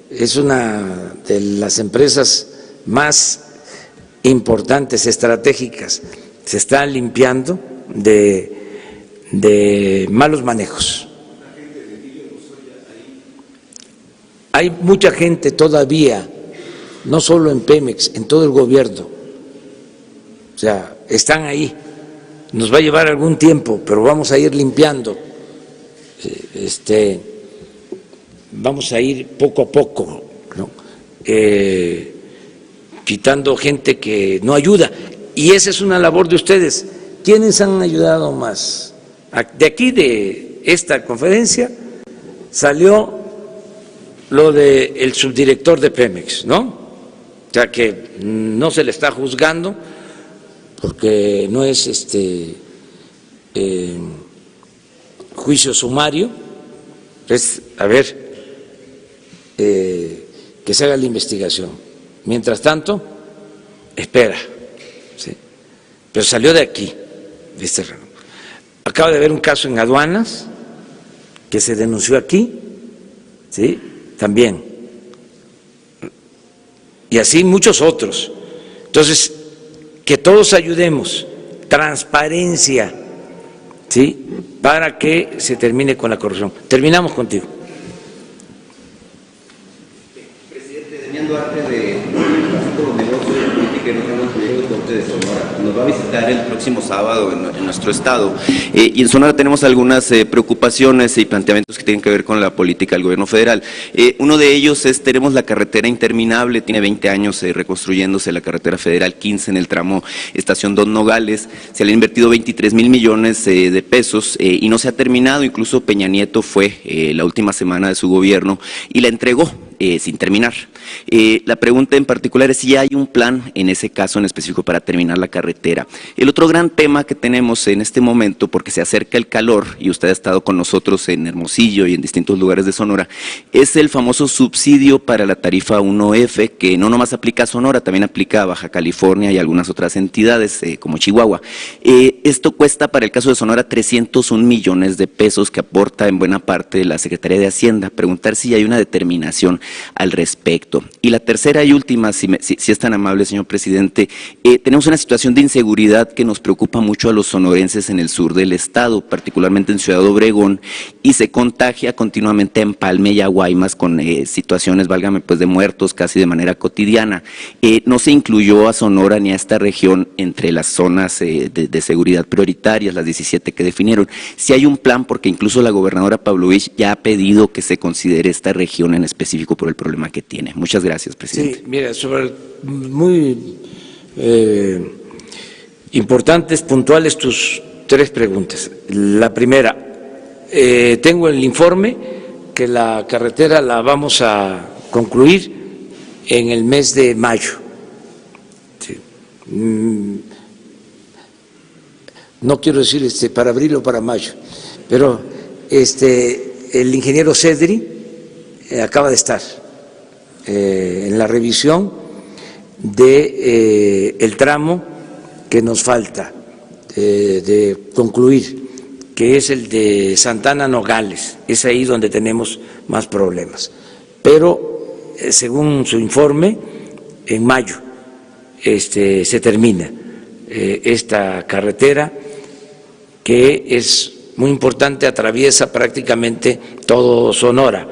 Es una de las empresas más importantes, estratégicas. Se está limpiando de malos manejos. Hay mucha gente todavía, no solo en Pemex, en todo el gobierno. O sea, están ahí. Nos va a llevar algún tiempo, pero vamos a ir limpiando. Vamos a ir poco a poco, ¿no? Quitando gente que no ayuda. Y esa es una labor de ustedes. ¿Quiénes han ayudado más? De aquí, de esta conferencia, salió lo del subdirector de Pemex, ¿no? O sea, que no se le está juzgando porque no es juicio sumario, es, a ver, que se haga la investigación. Mientras tanto, espera, ¿sí? Pero salió de aquí, de este rango. Acaba de haber un caso en aduanas que se denunció aquí, ¿sí? También. Y así muchos otros. Entonces, que todos ayudemos, transparencia, ¿sí? Para que se termine con la corrupción. Terminamos contigo. Presidente, Damián Duarte de Instituto de Negocios de Política y Regional Corte de Sonora nos va a visitar el próximo sábado en nuestro estado. Y en Sonora tenemos algunas preocupaciones y planteamientos que tienen que ver con la política del gobierno federal. Uno de ellos es, tenemos la carretera interminable, tiene 20 años reconstruyéndose la carretera federal 15 en el tramo Estación Don Nogales. Se le han invertido 23,000 millones de pesos y no se ha terminado. Incluso Peña Nieto fue la última semana de su gobierno y la entregó sin terminar. La pregunta en particular es si hay un plan en ese caso en específico para terminar la carretera. El otro gran tema que tenemos en este momento, porque se acerca el calor y usted ha estado con nosotros en Hermosillo y en distintos lugares de Sonora, es el famoso subsidio para la tarifa 1F, que no nomás aplica a Sonora, también aplica a Baja California y algunas otras entidades como Chihuahua. Esto cuesta para el caso de Sonora 301 millones de pesos que aporta en buena parte la Secretaría de Hacienda. Preguntar si hay una determinación al respecto. Y la tercera y última, si es tan amable, señor presidente, tenemos una situación de inseguridad que nos preocupa mucho a los sonorenses en el sur del estado, particularmente en Ciudad Obregón, y se contagia continuamente a Empalme y a Guaymas con situaciones, válgame, pues de muertos casi de manera cotidiana. No se incluyó a Sonora ni a esta región entre las zonas de seguridad prioritarias, las 17 que definieron. Si hay un plan, porque incluso la gobernadora Pavlovich ya ha pedido que se considere esta región en específico por el problema que tiene. Muchas gracias, presidente. Sí, mira, muy importantes, puntuales tus tres preguntas. La primera, tengo el informe que la carretera la vamos a concluir en el mes de mayo. Sí. No quiero decir para abril o para mayo, pero el ingeniero Cedri acaba de estar en la revisión de el tramo que nos falta de concluir, que es el de Santana Nogales. Es ahí donde tenemos más problemas. Pero según su informe, en mayo se termina esta carretera, que es muy importante, atraviesa prácticamente todo Sonora.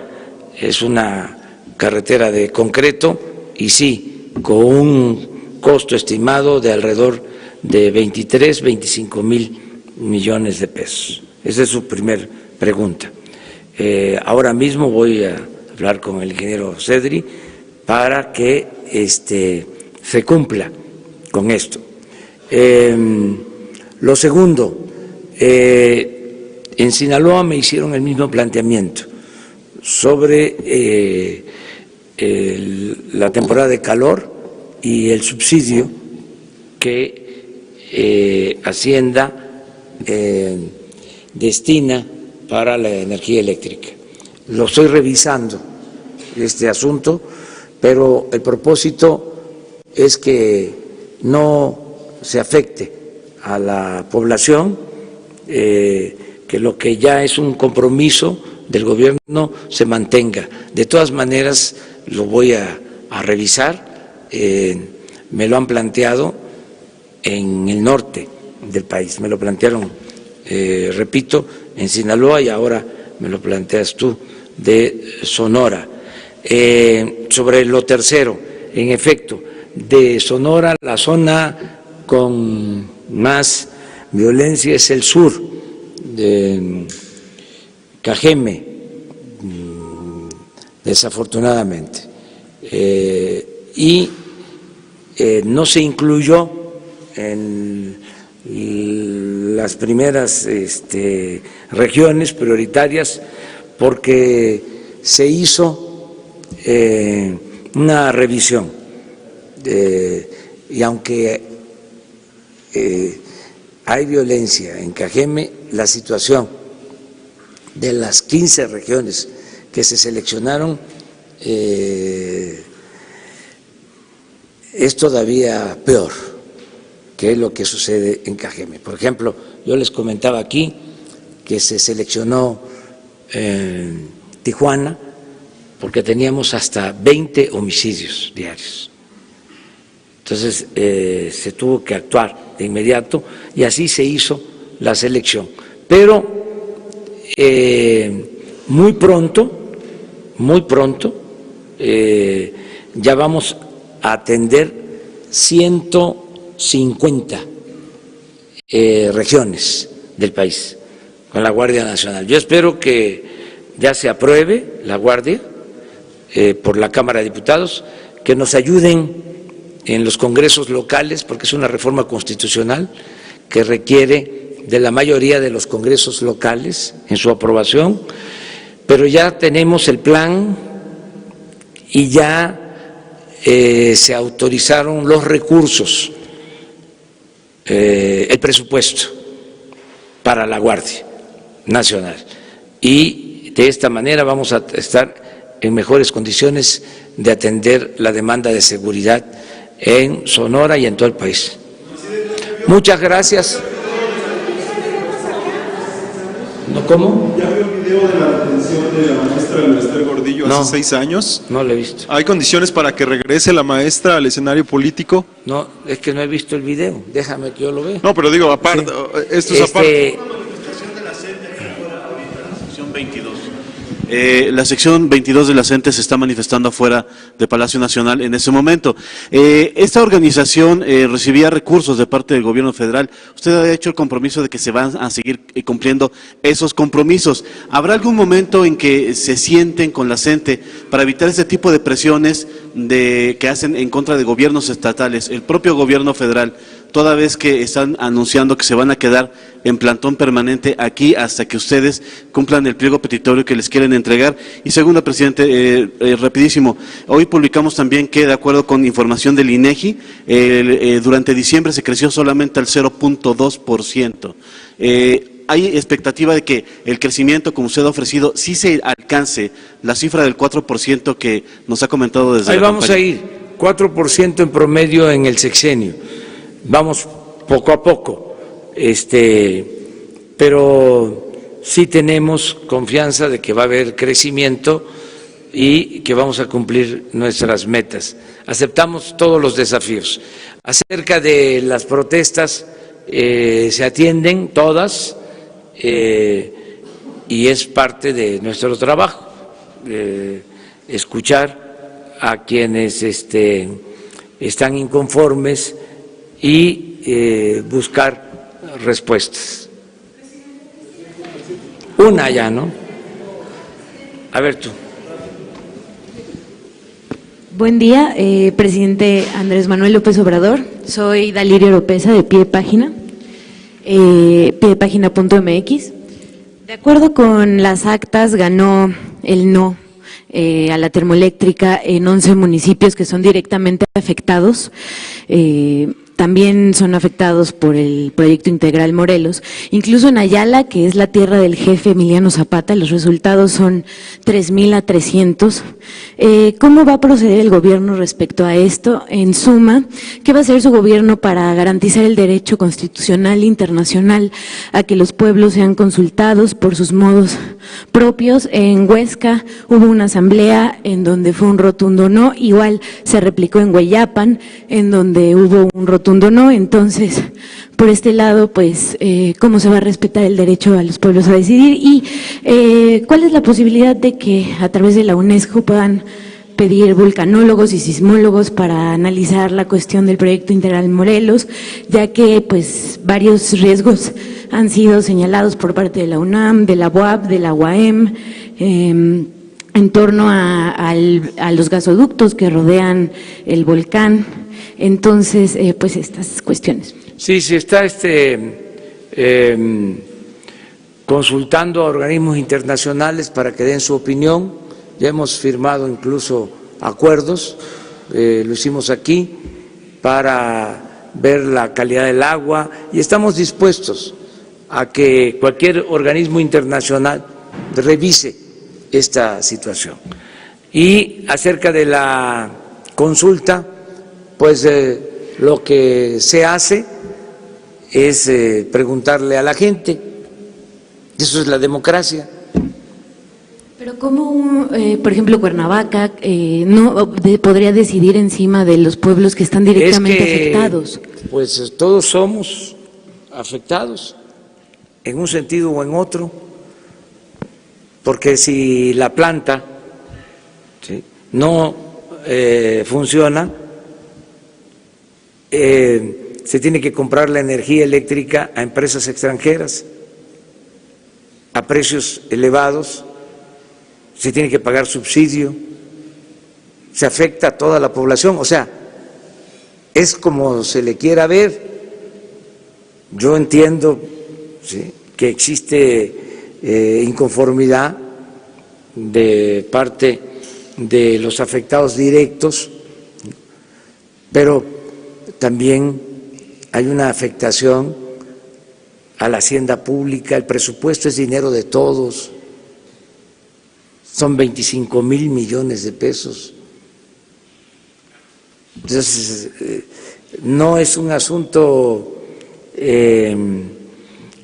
Es una carretera de concreto y sí, con un costo estimado de alrededor de 23, 25 mil millones de pesos. Esa es su primer pregunta. Ahora mismo voy a hablar con el ingeniero Cedri para que se cumpla con esto. Lo segundo, en Sinaloa me hicieron el mismo planteamiento sobre la temporada de calor y el subsidio que Hacienda destina para la energía eléctrica. Lo estoy revisando, este asunto, pero el propósito es que no se afecte a la población, que lo que ya es un compromiso del gobierno se mantenga. De todas maneras, lo voy a revisar, me lo han planteado en el norte del país, me lo plantearon, repito, en Sinaloa y ahora me lo planteas tú de Sonora. Sobre lo tercero, en efecto, de Sonora la zona con más violencia es el sur, de Cajeme, desafortunadamente, y no se incluyó en las primeras regiones prioritarias porque se hizo una revisión y aunque hay violencia en Cajeme, la situación de las 15 regiones que se seleccionaron es todavía peor que lo que sucede en Cajeme. Por ejemplo, yo les comentaba aquí que se seleccionó Tijuana porque teníamos hasta 20 homicidios diarios. Entonces se tuvo que actuar de inmediato y así se hizo la selección. Pero muy pronto, ya vamos a atender 150 regiones del país con la Guardia Nacional. Yo espero que ya se apruebe la Guardia por la Cámara de Diputados, que nos ayuden en los congresos locales, porque es una reforma constitucional que requiere de la mayoría de los congresos locales en su aprobación, pero ya tenemos el plan y ya se autorizaron los recursos, el presupuesto para la Guardia Nacional, y de esta manera vamos a estar en mejores condiciones de atender la demanda de seguridad en Sonora y en todo el país. Muchas gracias. ¿No, cómo? ¿Ya vio el video de la detención de la maestra Esther Gordillo hace 6 años? No lo he visto. ¿Hay condiciones para que regrese la maestra al escenario político? No, es que no he visto el video. Déjame que yo lo vea. No, pero digo, aparte, Sí. esto es aparte. La sección 22 de la CENTE se está manifestando afuera de Palacio Nacional en ese momento. Esta organización recibía recursos de parte del gobierno federal. Usted ha hecho el compromiso de que se van a seguir cumpliendo esos compromisos. ¿Habrá algún momento en que se sienten con la CENTE para evitar ese tipo de presiones que hacen en contra de gobiernos estatales, el propio gobierno federal, toda vez que están anunciando que se van a quedar en plantón permanente aquí hasta que ustedes cumplan el pliego petitorio que les quieren entregar? Y segundo, presidente, rapidísimo, hoy publicamos también que, de acuerdo con información del INEGI, durante diciembre se creció solamente al 0.2%. ¿Hay expectativa de que el crecimiento, como usted ha ofrecido, sí se alcance la cifra del 4% que nos ha comentado desde Ahí la vamos campaña? a ir, 4% en promedio en el sexenio. Vamos poco a poco, pero sí tenemos confianza de que va a haber crecimiento y que vamos a cumplir nuestras metas. Aceptamos todos los desafíos. Acerca de las protestas, se atienden todas y es parte de nuestro trabajo, escuchar a quienes están inconformes y buscar respuestas. Una ya, ¿no? A ver tú. Buen día, presidente Andrés Manuel López Obrador. Soy Dalirio Oropesa de Pie Página, piedepagina.mx. De acuerdo con las actas, ganó el no a la termoeléctrica en 11 municipios que son directamente afectados. También son afectados por el proyecto integral Morelos. Incluso en Ayala, que es la tierra del jefe Emiliano Zapata, los resultados son 3,000 a 300. ¿Cómo va a proceder el gobierno respecto a esto? En suma, ¿qué va a hacer su gobierno para garantizar el derecho constitucional internacional a que los pueblos sean consultados por sus modos propios? En Huesca hubo una asamblea en donde fue un rotundo no, igual se replicó en Hueyapan, en donde hubo un rotundo no. Entonces, por este lado, pues, ¿cómo se va a respetar el derecho a los pueblos a decidir? Y ¿cuál es la posibilidad de que a través de la UNESCO puedan pedir vulcanólogos y sismólogos para analizar la cuestión del proyecto integral Morelos, ya que pues varios riesgos han sido señalados por parte de la UNAM, de la UAP, de la UAM, en torno a los gasoductos que rodean el volcán? Entonces, pues estas cuestiones. Sí, se está consultando a organismos internacionales para que den su opinión. Ya hemos firmado incluso acuerdos, lo hicimos aquí, para ver la calidad del agua y estamos dispuestos a que cualquier organismo internacional revise esta situación. Y acerca de la consulta, pues lo que se hace es preguntarle a la gente, eso es la democracia. Pero ¿cómo, por ejemplo, Cuernavaca no podría decidir encima de los pueblos que están directamente afectados? Pues todos somos afectados, en un sentido o en otro, porque si la planta, ¿sí?, no funciona, se tiene que comprar la energía eléctrica a empresas extranjeras a precios elevados, se tiene que pagar subsidio, se afecta a toda la población, o sea, es como se le quiera ver. Yo entiendo, ¿sí?, que existe inconformidad de parte de los afectados directos, pero también hay una afectación a la hacienda pública. El presupuesto es dinero de todos, son 25,000 millones de pesos. Entonces, no es un asunto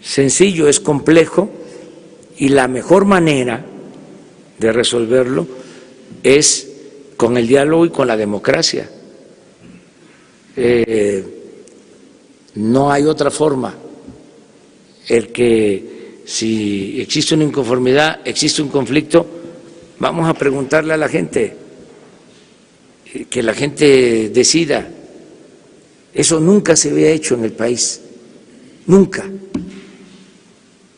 sencillo, es complejo, y la mejor manera de resolverlo es con el diálogo y con la democracia. No hay otra forma. El que si existe una inconformidad, existe un conflicto, vamos a preguntarle a la gente, que la gente decida. Eso nunca se había hecho en el país, nunca.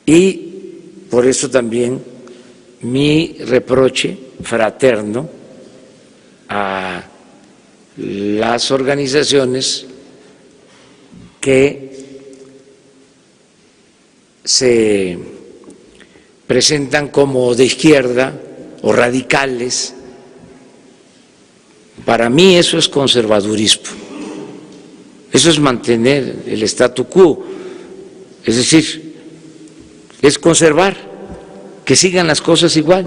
Y por eso también mi reproche fraterno a las organizaciones que se presentan como de izquierda o radicales. Para mí eso es conservadurismo, eso es mantener el statu quo, es decir, es conservar, que sigan las cosas igual.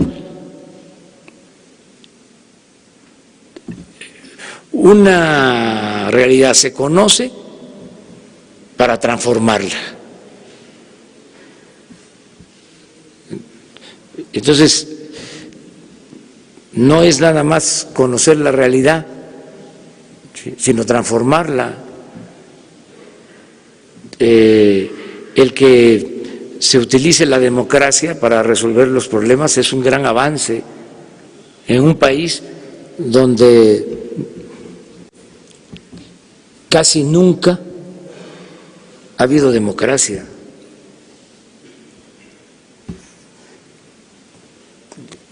Una realidad se conoce para transformarla. Entonces, no es nada más conocer la realidad, sino transformarla. El que se utilice la democracia para resolver los problemas es un gran avance en un país donde casi nunca ha habido democracia.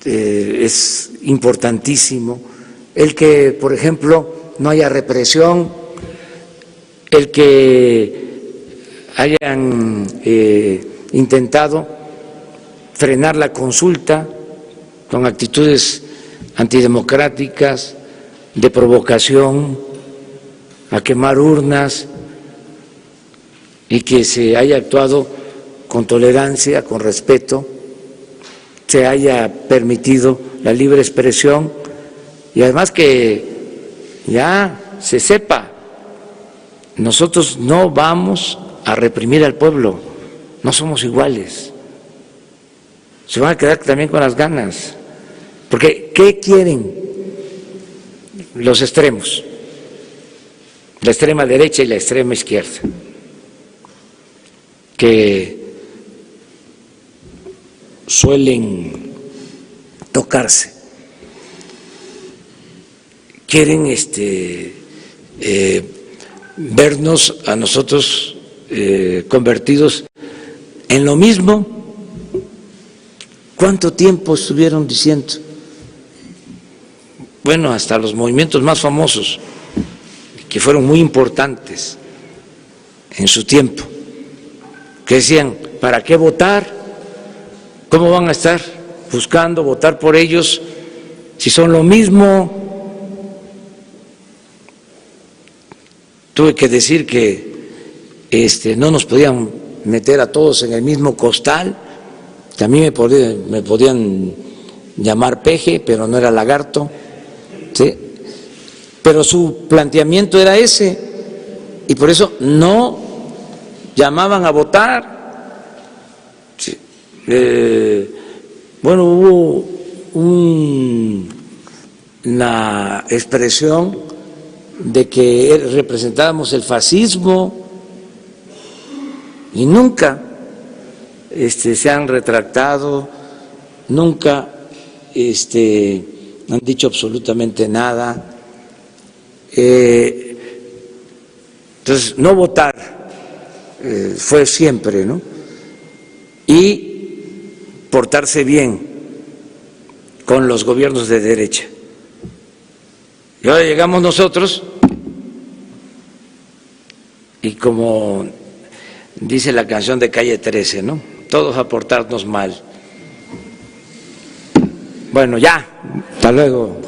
Es importantísimo el que, por ejemplo, no haya represión, el que hayan intentado frenar la consulta con actitudes antidemocráticas, de provocación, a quemar urnas, y que se haya actuado con tolerancia, con respeto, se haya permitido la libre expresión y además que ya se sepa, nosotros no vamos a reprimir al pueblo, no somos iguales, se van a quedar también con las ganas, porque ¿qué quieren los extremos? La extrema derecha y la extrema izquierda, que suelen tocarse, quieren vernos a nosotros convertidos en lo mismo. ¿Cuánto tiempo estuvieron diciendo? Bueno, hasta los movimientos más famosos, que fueron muy importantes en su tiempo, que decían, ¿para qué votar? ¿Cómo van a estar buscando votar por ellos si son lo mismo? Tuve que decir que no nos podían meter a todos en el mismo costal, que a mí me podían llamar peje, pero no era lagarto, ¿sí? Pero su planteamiento era ese, y por eso no llamaban a votar. Sí. Bueno, hubo una expresión de que representábamos el fascismo y nunca se han retractado, nunca han dicho absolutamente nada. Entonces, no votar fue siempre, ¿no? Y portarse bien con los gobiernos de derecha. Y ahora llegamos nosotros y como dice la canción de Calle 13, ¿no? Todos a portarnos mal. Bueno, ya, hasta luego.